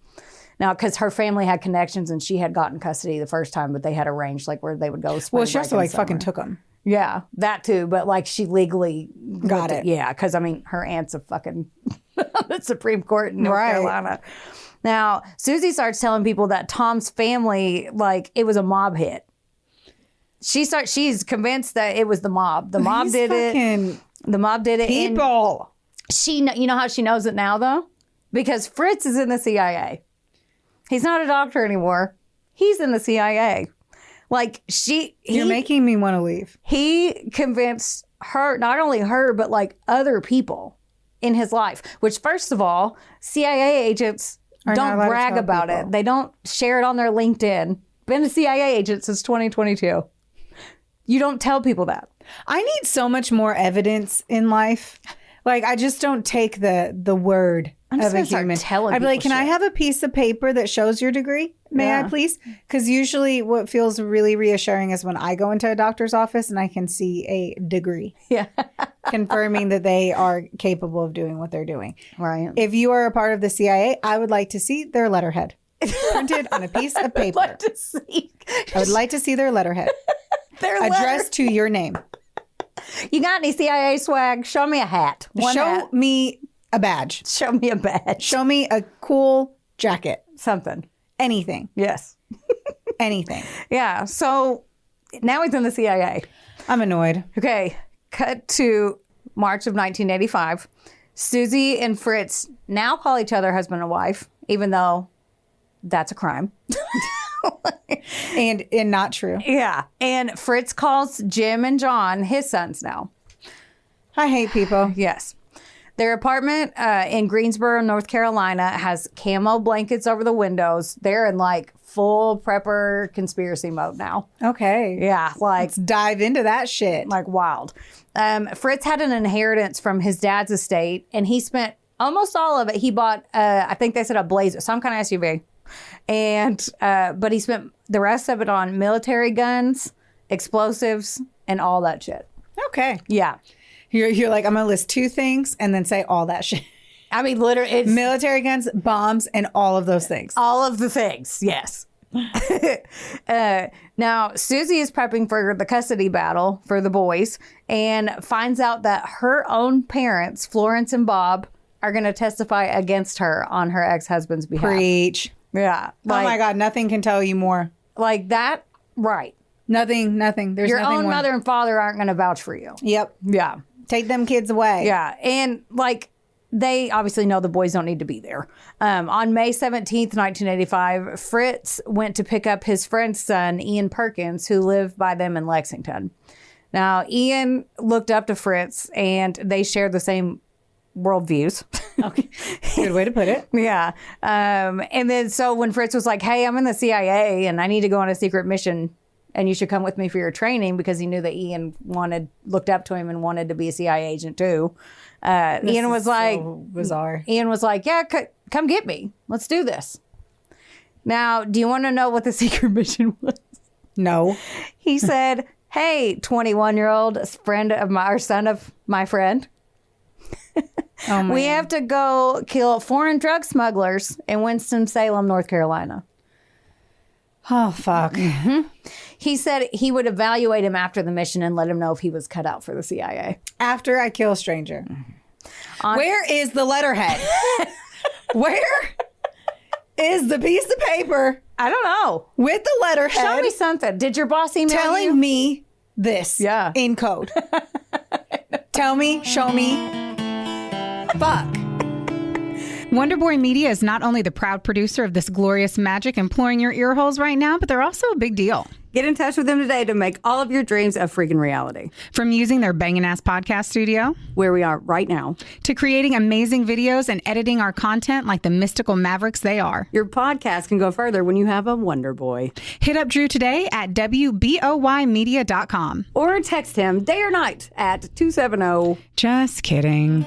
Now, because her family had connections and she had gotten custody the first time, but they had arranged like where they would go. Well, she also like fucking took them. Yeah, that too. But like she legally got it. Yeah, because I mean, her aunt's a fucking the Supreme Court in North Carolina. Now, Susie starts telling people that Tom's family, like it was a mob hit. She's convinced that it was the mob. The mob did it. The mob did it. People. You know how she knows it now though? Because Fritz is in the CIA. He's not a doctor anymore. He's in the CIA. Like You're making me want to leave. He convinced her, not only her, but like other people in his life, which first of all, CIA agents don't brag about it. They don't share it on their LinkedIn. Been a CIA agent since 2022. You don't tell people that. I need so much more evidence in life. Like, I just don't take the word of a human. I'd be like, can I have a piece of paper that shows your degree? May I please? Because usually what feels really reassuring is when I go into a doctor's office and I can see a degree. Yeah. Confirming that they are capable of doing what they're doing. Right. If you are a part of the CIA, I would like to see their letterhead printed on a piece of paper. I would like to see their letterhead. Addressed to your name. You got any CIA swag? Show me a hat. Show me a badge. Show me a badge. Show me a cool jacket. Something. Anything. Yes. Anything. Yeah. So now he's in the CIA. I'm annoyed. Okay. Cut to March of 1985. Susie and Fritz now call each other husband and wife, even though that's a crime. and not true. Yeah. And Fritz calls Jim and John his sons now. I hate people. Yes. Their apartment in Greensboro, North Carolina has camo blankets over the windows. They're in like full prepper conspiracy mode now. Okay. Yeah. Like, let's dive into that shit. Like wild. Fritz had an inheritance from his dad's estate and he spent almost all of it. He bought, I think they said a Blazer, some kind of SUV. And but he spent the rest of it on military guns, explosives, and all that shit. Okay. Yeah. You're like, I'm going to list 2 things and then say all that shit. I mean, literally, it's Military guns, bombs, and all of those things. all of the things. Yes. Now, Susie is prepping for the custody battle for the boys and finds out that her own parents, Florence and Bob, are going to testify against her on her ex-husband's behalf. Preach. Yeah. Oh my God, nothing can tell you more. Like that, right. Nothing. There's Your nothing own more. mother and father aren't going to vouch for you. Yep. Yeah. Take them kids away. Yeah. And like, they obviously know the boys don't need to be there. On May 17th, 1985, Fritz went to pick up his friend's son, Ian Perkins, who lived by them in Lexington. Now, Ian looked up to Fritz and they shared the same worldviews. Okay. Good way to put it. Yeah. And then so when Fritz was like, hey, I'm in the CIA and I need to go on a secret mission and you should come with me for your training, because he knew that Ian looked up to him and wanted to be a CIA agent too. Ian was like, so bizarre. Ian was like, yeah, come get me. Let's do this. Now, do you want to know what the secret mission was? No. He said, hey, 21-year-old son of my friend. Oh my We God. have to go kill foreign drug smugglers in Winston-Salem, North Carolina. Oh, fuck. He said he would evaluate him after the mission and let him know if he was cut out for the CIA. After I kill a stranger. Where is the letterhead? Where is the piece of paper I don't know. with the letterhead Show me something. Did your boss email telling you? me this Yeah. in code? Tell me, show me. Fuck. Wonderboy Media is not only the proud producer of this glorious magic imploring your ear holes right now, but they're also a big deal. Get in touch with them today to make all of your dreams a freaking reality. From using their bangin' ass podcast studio, Where we are right now. to creating amazing videos and editing our content like the mystical mavericks they are. Your podcast can go further when you have a Wonder Boy. Hit up Drew today at WBOYmedia.com. Or text him day or night at 270. Just kidding.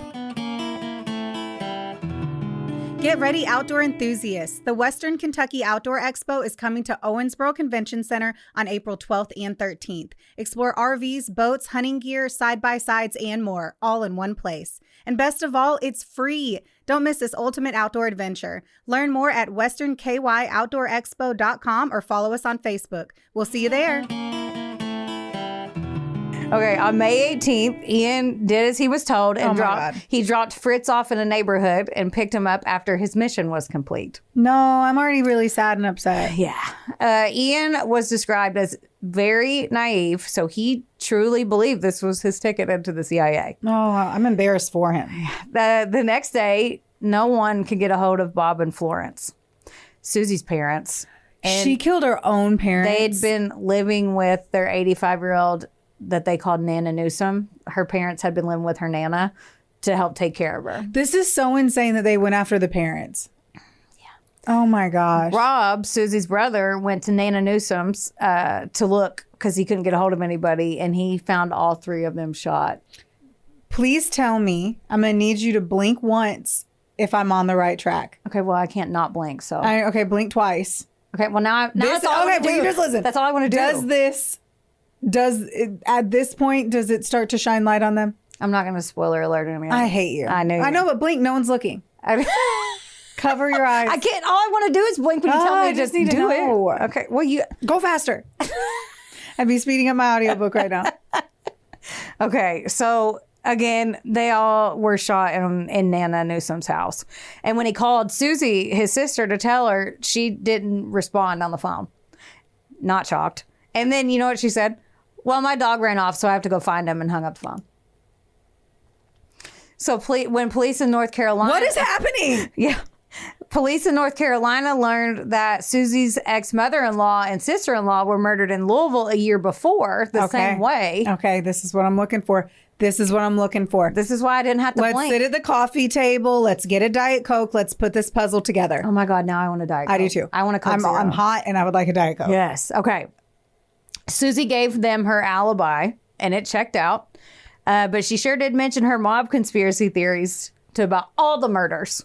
Get ready, outdoor enthusiasts. The Western Kentucky Outdoor Expo is coming to Owensboro Convention Center on April 12th and 13th. Explore RVs, boats, hunting gear, side-by-sides, and more, all in one place. And best of all, it's free. Don't miss this ultimate outdoor adventure. Learn more at westernkyoutdoorexpo.com or follow us on Facebook. We'll see you there. Okay, on May 18th, Ian did as he was told and he dropped Fritz off in a neighborhood and picked him up after his mission was complete. No, I'm already really sad and upset. Yeah. Ian was described as very naive, so he truly believed this was his ticket into the CIA. Oh, I'm embarrassed for him. The next day, no one could get a hold of Bob and Florence, Susie's parents. And She killed her own parents. they'd been living with their 85-year-old that they called Nana Newsom. Her parents had been living with her Nana to help take care of her. This is so insane that they went after the parents. Yeah. Oh my gosh. Rob, Susie's brother, went to Nana Newsom's to look because he couldn't get a hold of anybody, and he found all 3 of them shot. Please tell me, I'm going to need you to blink once if I'm on the right track. Okay, well, I can't not blink, so. Okay, blink twice. Okay, well, now that's all I okay, want to do. well, you just listen. That's all I want to do. At this point, does it start to shine light on them? I'm not going to spoiler alert him. I hate you. I know. I know, but blink. No one's looking. Cover your eyes. I can't. All I want to do is blink when you tell me I to just just need to do know. it. Okay, well, you. Go faster. I'd be speeding up my audiobook right now. Okay, so again, they all were shot in Nana Newsom's house. And when he called Susie, his sister, to tell her, she didn't respond on the phone. Not shocked. And then you know what she said? Well, my dog ran off, so I have to go find him, and hung up the phone. So when police in North Carolina... What is happening? Yeah. Police in North Carolina learned that Susie's ex-mother-in-law and sister-in-law were murdered in Louisville a year before, the same way. Okay, this is what I'm looking for. This is why I didn't have to Let's blink. Sit at the coffee table. Let's get a Diet Coke. Let's put this puzzle together. Oh my God, now I want a Diet Coke. I do too. I want a Coke Zero. I'm hot and I would like a Diet Coke. Yes. Okay. Susie gave them her alibi and it checked out. But she sure did mention her mob conspiracy theories to about all the murders.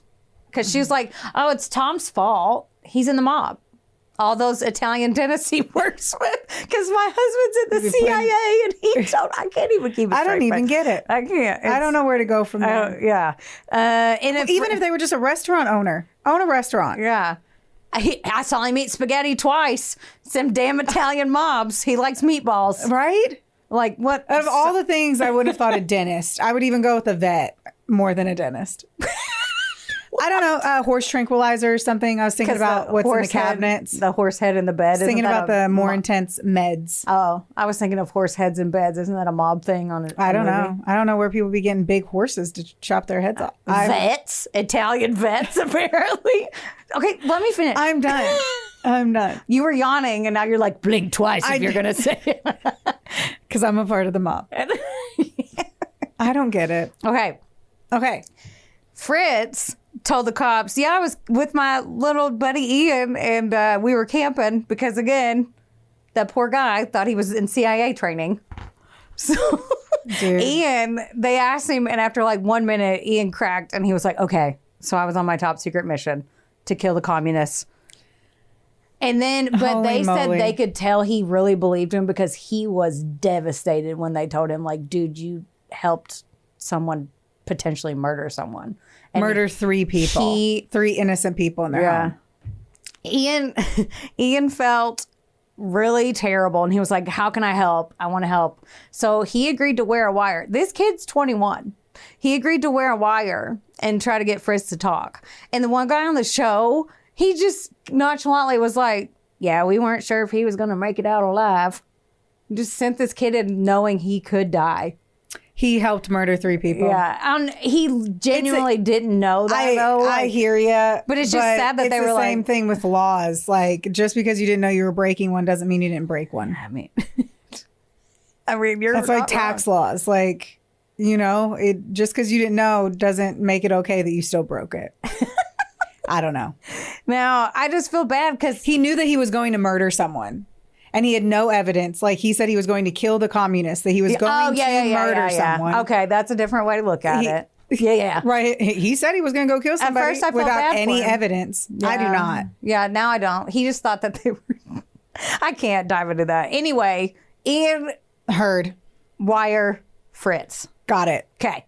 Because she was like, oh, it's Tom's fault. He's in the mob. All those Italian dentists he works with, because my husband's in the CIA, and he told, I can't even keep it straight. I don't even get it. I can't. I don't know where to go from there. Yeah. Even if they were just a restaurant owner, own a restaurant. Yeah. I saw him eat spaghetti twice. Some damn Italian mobs. He likes meatballs. Right? Like, what? Out of all the things, I wouldn't have thought a dentist. I would even go with a vet more than a dentist. I don't know, horse tranquilizer or something. I was thinking about what's in the cabinets. The horse head in the bed. Thinking about the more intense meds. Oh, I was thinking of horse heads in beds. Isn't that a mob thing on it? I don't know. I don't know where people be getting big horses to chop their heads off. Vets, Italian vets, apparently. Okay, let me finish. I'm done. You were yawning, and now you're like, blink twice if you're going to say it. Because I'm a part of the mob. I don't get it. Okay. Fritz told the cops, yeah, I was with my little buddy Ian, and we were camping because, again, that poor guy thought he was in CIA training. So Ian, they asked him, and after like 1 minute, Ian cracked, and he was like, okay, so I was on my top secret mission to kill the communists. And then, but they said they could tell he really believed him because he was devastated when they told him, like, dude, you helped someone potentially murder someone. And murder 3 people. 3 innocent people in their home. Ian felt really terrible, and he was like, how can I help? I want to help. So he agreed to wear a wire. This kid's 21. He agreed to wear a wire and try to get Fritz to talk. And the one guy on the show, he just nonchalantly was like, yeah, we weren't sure if he was going to make it out alive. Just sent this kid in knowing he could die. He helped murder 3 people. Yeah. He genuinely didn't know that, though. I hear you. But it's just sad that they were like... It's the same thing with laws. Like, just because you didn't know you were breaking one doesn't mean you didn't break one. I mean, you're That's like tax laws. Like, you know, just because you didn't know doesn't make it okay that you still broke it. I don't know. Now, I just feel bad because... He knew that he was going to murder someone. And he had no evidence. Like, he said he was going to kill the communists, that he was going to murder someone. Okay, that's a different way to look at it. Yeah. Right. He said he was going to go kill somebody at first I felt without bad any for him. evidence. Yeah. I do not. Yeah, now I don't. He just thought that they were... I can't dive into that. Anyway, Ian... Heard. Wire Fritz. Got it. Okay.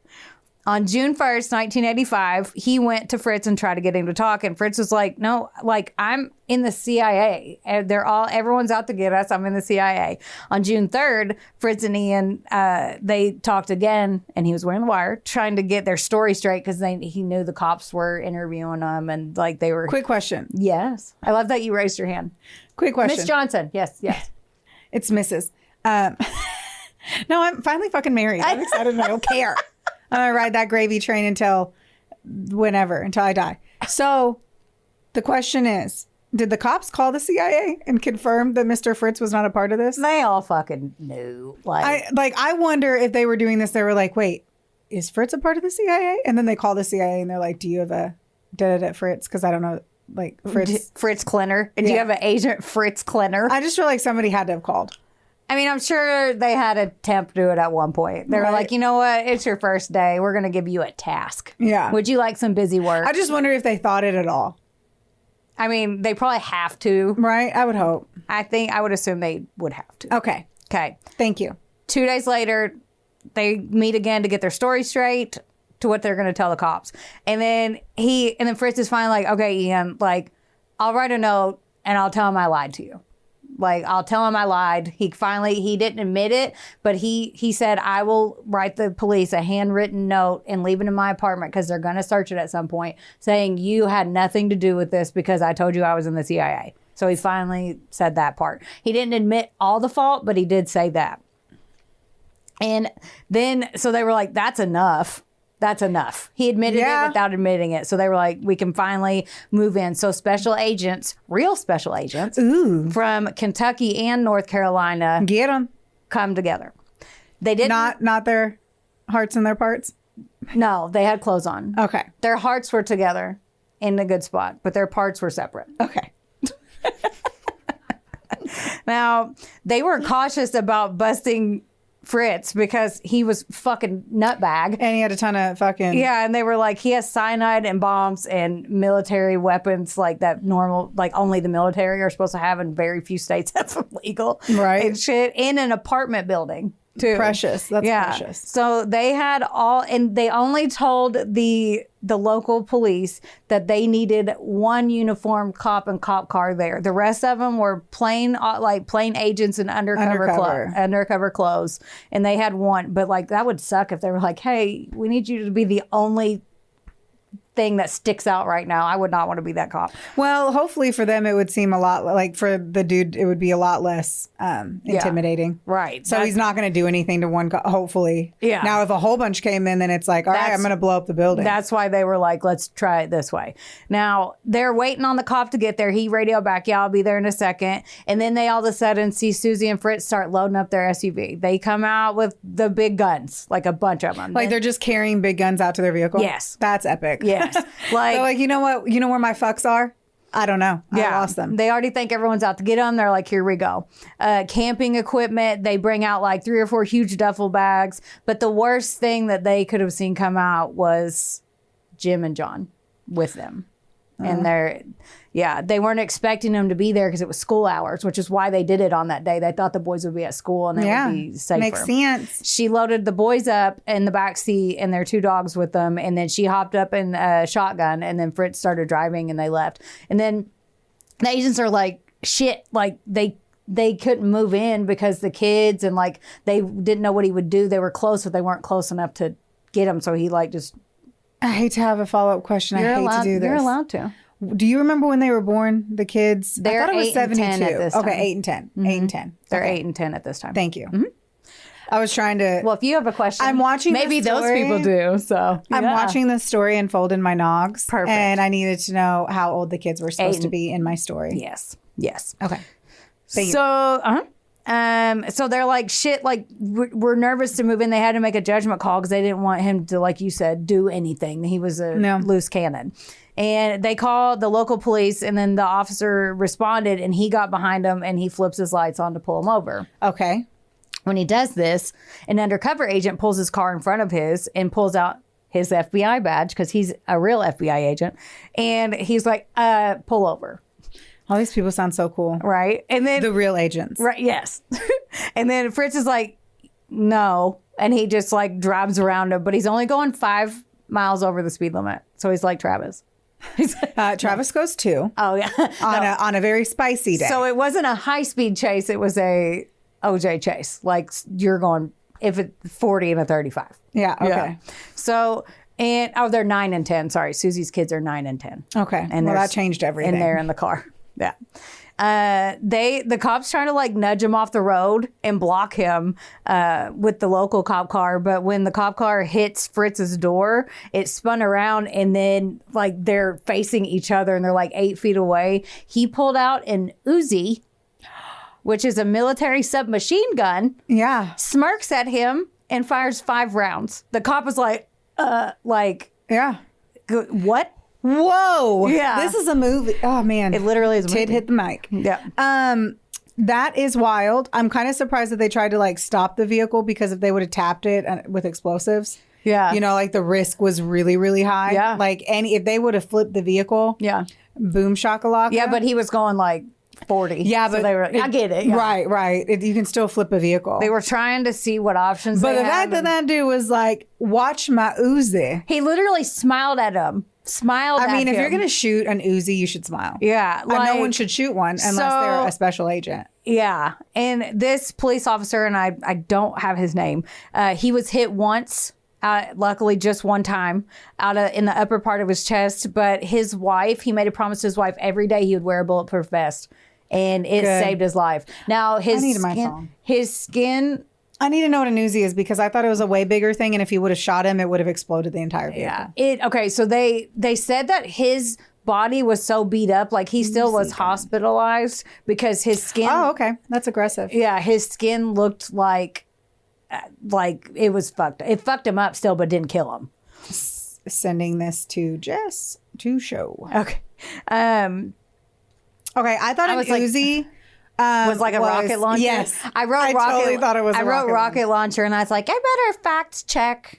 On June 1st, 1985, he went to Fritz and tried to get him to talk. And Fritz was like, no, like, I'm in the CIA. And everyone's out to get us. I'm in the CIA. On June 3rd, Fritz and Ian, they talked again, and he was wearing the wire, trying to get their story straight because he knew the cops were interviewing them, and like they were. Quick question. Yes. I love that you raised your hand. Quick question. Miss Johnson. Yes. It's Mrs. No, I'm finally fucking married. I'm excited and I don't care. I'm going to ride that gravy train until I die. So the question is, did the cops call the CIA and confirm that Mr. Fritz was not a part of this? They all fucking knew. I wonder if they were doing this. They were like, wait, is Fritz a part of the CIA? And then they call the CIA and they're like, do you have a da-da-da Fritz? Because I don't know, like Fritz Klenner. Do you have an agent Fritz Klenner? I just feel like somebody had to have called. I mean, I'm sure they had a temp do it at one point. They were like, you know what? It's your first day. We're going to give you a task. Yeah. Would you like some busy work? I just wonder if they thought it at all. I mean, they probably have to. Right? I would hope. I would assume they would have to. Okay. Thank you. 2 days later, they meet again to get their story straight to what they're going to tell the cops. And then Fritz is finally like, okay, Ian, like, I'll write a note and I'll tell him I lied to you. Like, I'll tell him I lied. He didn't admit it, but he said, I will write the police a handwritten note and leave it in my apartment because they're going to search it at some point, saying you had nothing to do with this because I told you I was in the CIA. So he finally said that part. He didn't admit all the fault, but he did say that. And then, so they were like, that's enough. That's enough. He admitted it without admitting it. So they were like, we can finally move in. So special agents, real special agents from Kentucky and North Carolina, get them, come together. They didn't. Not their hearts and their parts? No, they had clothes on. Okay. Their hearts were together in a good spot, but their parts were separate. Okay. Now, they were cautious about busting Fritz because he was fucking nutbag. And he had a ton of fucking... Yeah, and they were like, he has cyanide and bombs and military weapons like that normal, like only the military are supposed to have, and very few states that's illegal. Right. And shit, in an apartment building, too. Precious. That's precious. So they had all, and they only told the local police that they needed one uniformed cop and cop car there. The rest of them were plain agents in undercover clothes. And they had one, but like that would suck if they were like, hey, we need you to be the only thing that sticks out right now. I would not want to be that cop. Well, hopefully for them, it would seem a lot like for the dude, it would be a lot less intimidating. Right. So he's not going to do anything to one, hopefully. Yeah. Now, if a whole bunch came in, then it's like, all right, I'm going to blow up the building. That's why they were like, let's try it this way. Now, they're waiting on the cop to get there. He radioed back, yeah, I'll be there in a second. And then they all of a sudden see Susie and Fritz start loading up their SUV. They come out with the big guns, like a bunch of them. Like they're just carrying big guns out to their vehicle? Yes. That's epic. Yes. They're like, you know what? You know where my fucks are? I don't know. I lost them. They already think everyone's out to get them. They're like, here we go. Camping equipment. They bring out like 3 or 4 huge duffel bags. But the worst thing that they could have seen come out was Jim and John with them. And they weren't expecting them to be there because it was school hours, which is why they did it on that day. They thought the boys would be at school and they would be safer. Makes sense. She loaded the boys up in the back seat and their 2 dogs with them. And then she hopped up in a shotgun, and then Fritz started driving and they left. And then the agents are like, shit, like they couldn't move in because the kids and like they didn't know what he would do. They were close, but they weren't close enough to get him. So he like just... I hate to have a follow-up question. I hate to do this. You're allowed to. Do you remember when they were born, the kids? They're I thought it was 8 and 10 at this time. Okay, 8 and 10. Mm-hmm. 8 and 10. They're okay. 8 and 10 at this time. Thank you. Mm-hmm. I was trying to... Well, if you have a question, I'm watching maybe those people do. So I'm watching the story unfold in my nogs. Perfect. And I needed to know how old the kids were supposed to be in my story. Yes. Okay. Thank you. So, so they're like, shit, like we're nervous to move in. They had to make a judgment call because they didn't want him to, like you said, do anything. He was a loose cannon. And they called the local police, and then the officer responded, and he got behind them and he flips his lights on to pull him over. Okay. When he does this, an undercover agent pulls his car in front of his and pulls out his FBI badge because he's a real FBI agent. And he's like, pull over. All these people sound so cool. Right. And then the real agents. Right. Yes. And then Fritz is like, no. And he just like drives around him, but he's only going 5 miles over the speed limit. So he's like Travis. Travis goes 2. Oh, yeah. On a very spicy day. So it wasn't a high speed chase. It was a OJ chase. Like you're going, if it's 40 and a 35. Yeah. Okay. Yeah. So, and they're 9 and 10. Sorry. Susie's kids are 9 and 10. Okay. And well, that changed everything. And they're in the car. Yeah. The cops trying to like nudge him off the road and block him with the local cop car. But when the cop car hits Fritz's door, it spun around, and then like they're facing each other and they're like 8 feet away. He pulled out an Uzi, which is a military submachine gun. Yeah. Smirks at him and fires 5 rounds. The cop is like, yeah. What? Whoa. Yeah. This is a movie. Oh, man. It literally is a movie. Tid hit the mic. Yeah. That is wild. I'm kind of surprised that they tried to like stop the vehicle, because if they would have tapped it with explosives, yeah, you know, like the risk was really, really high. Yeah. Like if they would have flipped the vehicle, yeah, boom shakalaka. Yeah, but he was going like 40. Yeah, so but they were. I get it. Yeah. Right. You can still flip a vehicle. They were trying to see what options. But they the fact that dude was like, "Watch my Uzi," he literally smiled at him. I mean, if you're going to shoot an Uzi, you should smile. Yeah. No one should shoot one unless they're a special agent. Yeah. And this police officer, and I don't have his name, he was hit once, luckily just one time, in the upper part of his chest. But his wife, he made a promise to his wife every day he would wear a bulletproof vest. And it saved his life. Now, I need my phone. His skin... I need to know what an Uzi is, because I thought it was a way bigger thing, and if he would have shot him, it would have exploded the entire vehicle. Yeah. Okay, so they said that his body was so beat up, like he still was hospitalized because his skin... Oh, okay. That's aggressive. Yeah, his skin looked like it was fucked. It fucked him up still, but didn't kill him. Sending this to Jess to show. Okay. Okay, I thought an Uzi... was like a rocket launcher. Yes. I wrote I totally thought it was I a wrote rocket rocket launcher and I was like, I better fact check.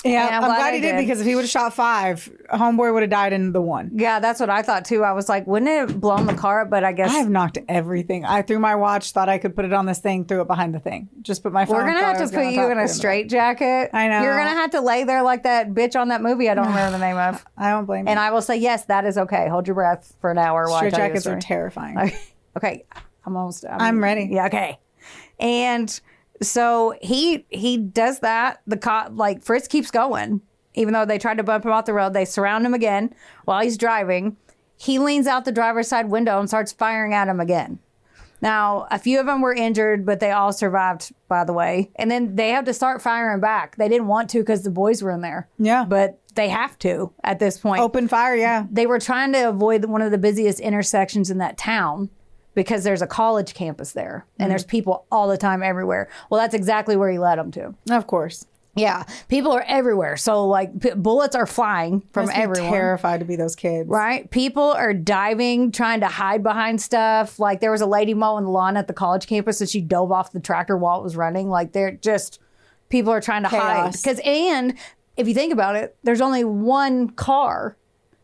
Yeah, And I'm glad he did because if he would have shot 5, homeboy would have died in the 1. Yeah, that's what I thought too. I was like, wouldn't it have blown the car up? But I guess I have knocked everything. I threw my watch, thought I could put it on this thing, threw it behind the thing. Just put my phone. we're gonna thought have I to was put gonna you top in a it straitjacket. I know. You're gonna have to lay there like that bitch on that movie. I don't remember the name of. I don't blame you. And I will say, yes, that is okay. Hold your breath for an hour while I tell you the Straitjackets are story. terrifying. Okay, I'm ready. Yeah, okay. And so he does that. The cop, like Fritz keeps going. Even though they tried to bump him off the road, they surround him again while he's driving. He leans out the driver's side window and starts firing at him again. Now, a few of them were injured, but they all survived, by the way. And then they have to start firing back. They didn't want to because the boys were in there. Yeah. But they have to at this point. Open fire, yeah. They were trying to avoid one of the busiest intersections in that town because there's a college campus there and there's people all the time everywhere. Well, that's exactly where he led them to. Of course. Yeah, people are everywhere. So like bullets are flying from Must be everyone. terrified to be those kids. Right? People are diving, trying to hide behind stuff. Like there was a lady mowing the lawn at the college campus and she dove off the tractor while it was running. Like they're just, people are trying to hide. Chaos. And if you think about it, there's only one car,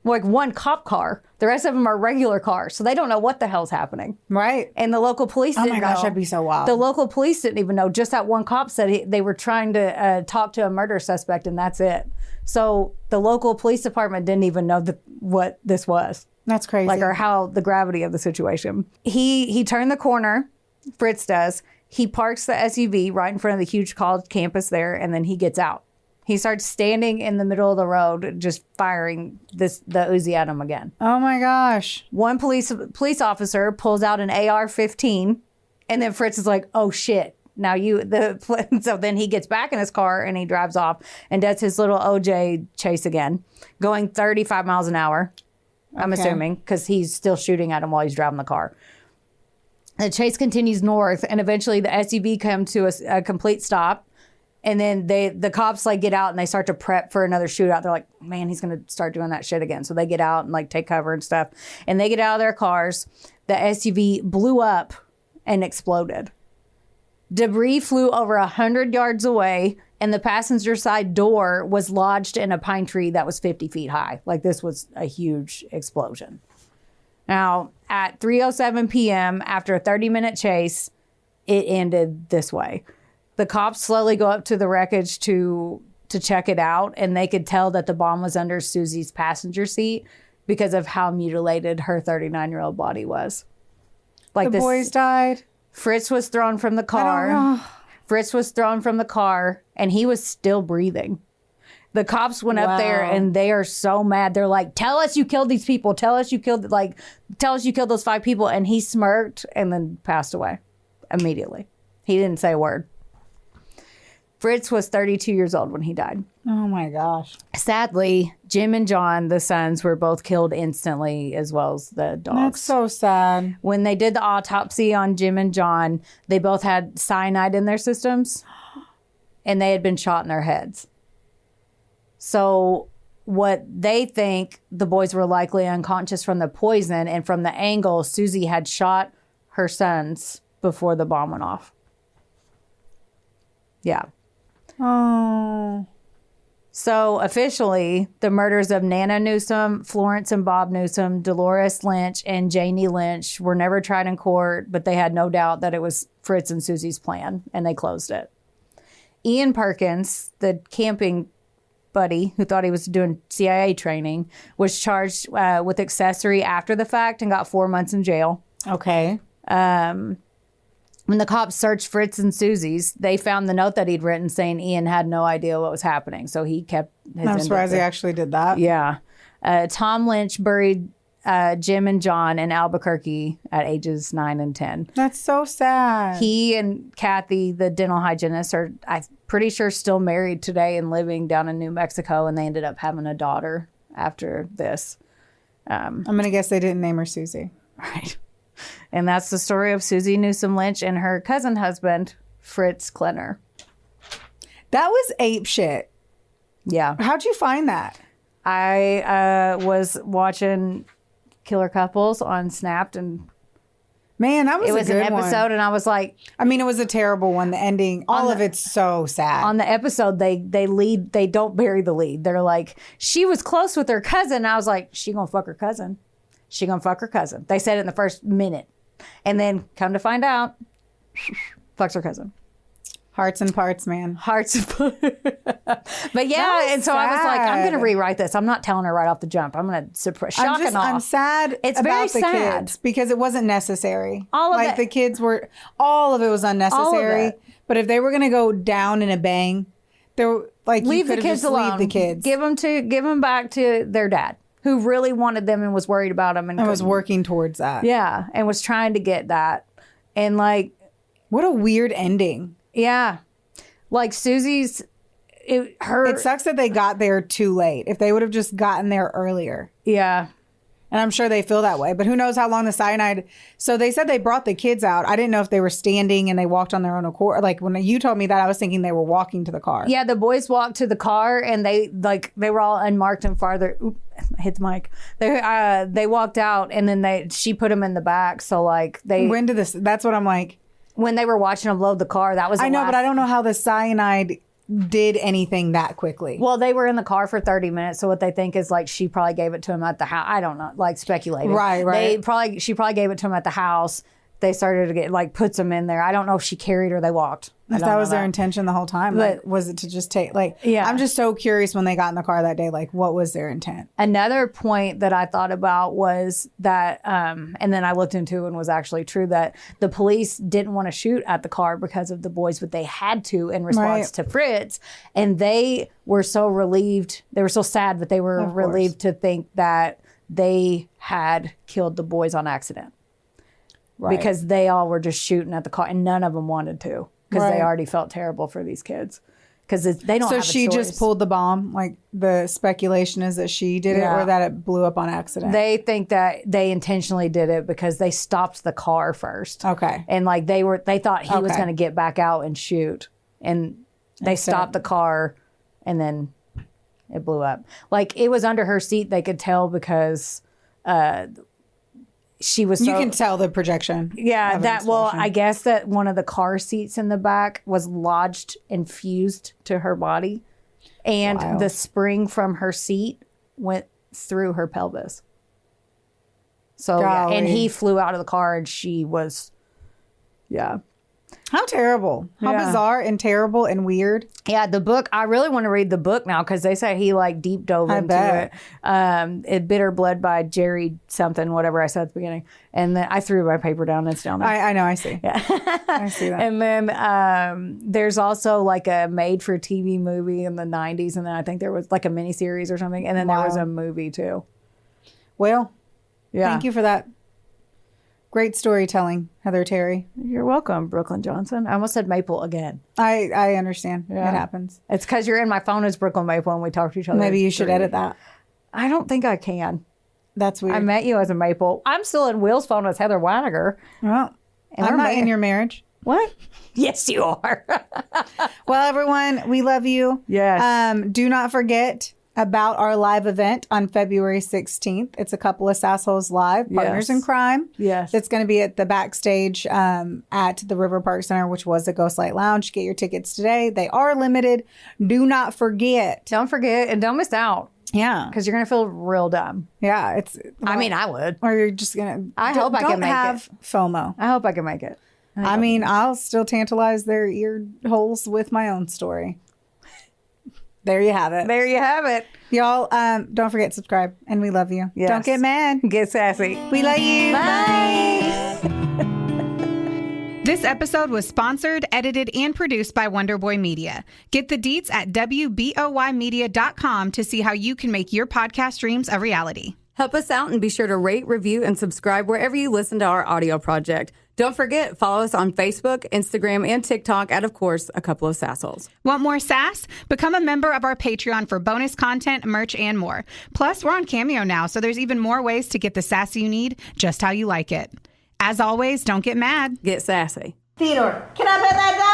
like one cop car. The rest of them are regular cars. So they don't know what the hell's happening. Right. And the local police Oh didn't my gosh, know. that'd be so wild. The local police didn't even know. Just that one cop said they were trying to talk to a murder suspect, and that's it. So the local police department didn't even know what this was. That's crazy. Like, or how the gravity of the situation. He turned the corner, Fritz does. He parks the SUV right in front of the huge college campus there, and then he gets out. He starts standing in the middle of the road, just firing the Uzi at him again. Oh my gosh. One police officer pulls out an AR-15, and then Fritz is like, "Oh shit!" Now so then he gets back in his car and he drives off and does his little OJ chase again, going 35 miles an hour. I'm assuming because he's still shooting at him while he's driving the car. The chase continues north, and eventually the SUV comes to a complete stop. And then the cops like get out and they start to prep for another shootout. They're like, man, he's going to start doing that shit again. So they get out and like take cover and stuff. And they get out of their cars. The SUV blew up and exploded. Debris flew over 100 yards away, and the passenger side door was lodged in a pine tree that was 50 feet high. Like this was a huge explosion. Now, at 3:07 p.m., after a 30-minute chase, it ended this way. The cops slowly go up to the wreckage to check it out, and they could tell that the bomb was under Susie's passenger seat because of how mutilated her 39-year-old body was. Like The boys died. Fritz was thrown from the I don't car. know. Fritz was thrown from the car, and he was still breathing. The cops went up there, Wow. and they are so mad. They're like, "Tell us you killed these people. Tell us you killed those 5 people." And he smirked and then passed away immediately. He didn't say a word. Fritz was 32 years old when he died. Oh my gosh. Sadly, Jim and John, the sons, were both killed instantly, as well as the dogs. That's so sad. When they did the autopsy on Jim and John, they both had cyanide in their systems, and they had been shot in their heads. So what they think, the boys were likely unconscious from the poison, and from the angle Susie had shot her sons before the bomb went off. Yeah. Oh. So officially, the murders of Nana Newsom, Florence and Bob Newsom, Dolores Lynch, and Janie Lynch were never tried in court, but they had no doubt that it was Fritz and Susie's plan, and they closed it. Ian Perkins, the camping buddy who thought he was doing CIA training, was charged with accessory after the fact and got 4 months in jail. Okay. When the cops searched Fritz and Susie's, they found the note that he'd written saying Ian had no idea what was happening. So he kept his I'm end surprised of they it. actually did that. Yeah. Tom Lynch buried Jim and John in Albuquerque at ages 9 and 10. That's so sad. He and Kathy, the dental hygienist, are, I'm pretty sure, still married today and living down in New Mexico. And they ended up having a daughter after this. I'm going to guess they didn't name her Susie. Right. And that's the story of Susie Newsom Lynch and her cousin husband, Fritz Klenner. That was ape shit. Yeah. How'd you find that? I was watching Killer Couples on Snapped, and Man, that was It a was good an episode, one. and I was like, I mean, it was a terrible one. The ending, all of it's so sad. on the episode, they don't bury the lead. They're like, she was close with her cousin. I was like, she gonna fuck her cousin. She gonna fuck her cousin. They said it in the first minute. And then come to find out, fucks her cousin. Hearts and parts, man. Hearts. But yeah, and so I was like, I'm going to sad. rewrite this. I'm not telling her right off the jump. I'm going to suppress, shock and awe. I'm sad It's about very the sad. kids because it wasn't necessary. All of like it. the kids were, all of it was unnecessary. it. But if they were going to go down in a bang, there like Leave you the could kids just alone. leave the kids. Give them back to their dad, who really wanted them and was worried about them and I was couldn't. working towards that. Yeah, and was trying to get that. And like, What a weird ending. yeah, like Susie's, It sucks that they got there too late. If they would have just gotten there earlier. yeah. And I'm sure they feel that way, but who knows how long the cyanide. So they said they brought the kids out. I didn't know if they were standing and they walked on their own accord. Like when you told me that, I was thinking they were walking to the car. Yeah, the boys walked to the car and they were all unmarked and farther. Oop, hit the mic. They walked out and then she put them in the back. So like When did this? That's what I'm like. when they were watching them load the car, that was the I know, last- but I don't know how the cyanide did anything that quickly. Well, they were in the car for 30 minutes, so what they think is like she probably gave it to him at the house. I don't know, like speculating. Right. She probably gave it to him at the house. They started to get like puts them in there. I don't know if she carried or they walked. I If don't that know was their intention the whole time, like, But- was it to just take Yeah. I'm just so curious when they got in the car that day, like what was their intent? Another point that I thought about was that, and then I looked into and was actually true that the police didn't want to shoot at the car because of the boys, but they had to in response Right. to Fritz. And they were so relieved. They were so sad, but they were Of course. relieved to think that they had killed the boys on accident. Right. Because they all were just shooting at the car and none of them wanted to because Right. they already felt terrible for these kids. Because they don't So have a she just choice. pulled the bomb. Like the speculation is that she did it Yeah. or that it blew up on accident. They think that they intentionally did it because they stopped the car first. Okay. And like they thought he was Okay. going to get back out and shoot. And they stopped the car and then it blew up. Like it was under her seat, they could tell because she was You so, can tell the projection. yeah, of that well, explosion. I guess that one of the car seats in the back was lodged and fused to her body. And Wow. the spring from her seat went through her pelvis. So yeah, and Golly. he flew out of the car and she was How terrible. How Yeah. bizarre and terrible and weird. Yeah, the book. I really want to read the book now because they say he like deep dove I into bet. it. Bitter Blood by Jerry something, whatever I said at the beginning. And then I threw my paper down. It's down there. I know, I see. Yeah. I see that. And then there's also like a made for TV movie in the 90s. And then I think there was like a miniseries or something. And then there was Wow. a movie too. Well, Yeah. thank you for that. Great storytelling, Heather Terry. You're welcome, Brooklyn Johnson. I almost said Maple again. I understand. Yeah. It happens. It's because you're in my phone as Brooklyn Maple and we talk to each other. Maybe you should through- edit that. I don't think I can. That's weird. I met you as a Maple. I'm still in Will's phone as Heather Weiniger. well, And I'm we're not married. in your marriage. What? Yes, you are. Well, everyone, we love you. Yes. Do not forget about our live event on February 16th. It's a couple of Sassholes live, Partners Yes. in Crime. Yes. It's going to be at the backstage at the River Park Center, which was the Ghost Light Lounge. Get your tickets today. They are limited. Do not forget. Don't forget and don't miss out Yeah. because you're going to feel real dumb. Yeah. It's. I mean, I would. or you're just going to. I hope I can don't make have FOMO. I hope I can make it. I mean, I'll still tantalize their ear holes with my own story. There you have it. There you have it. Y'all, don't forget to subscribe, and we love you. Yes. Don't get mad. Get sassy. We love you. Bye. This episode was sponsored, edited, and produced by Wonderboy Media. Get the deets at WBOYmedia.com to see how you can make your podcast dreams a reality. Help us out and be sure to rate, review, and subscribe wherever you listen to our audio project. Don't forget, follow us on Facebook, Instagram, and TikTok at, of course, a couple of Sassholes. Want more sass? Become a member of our Patreon for bonus content, merch, and more. Plus, we're on Cameo now, so there's even more ways to get the sass you need just how you like it. As always, don't get mad. Get sassy. Theodore, can I pet that dog?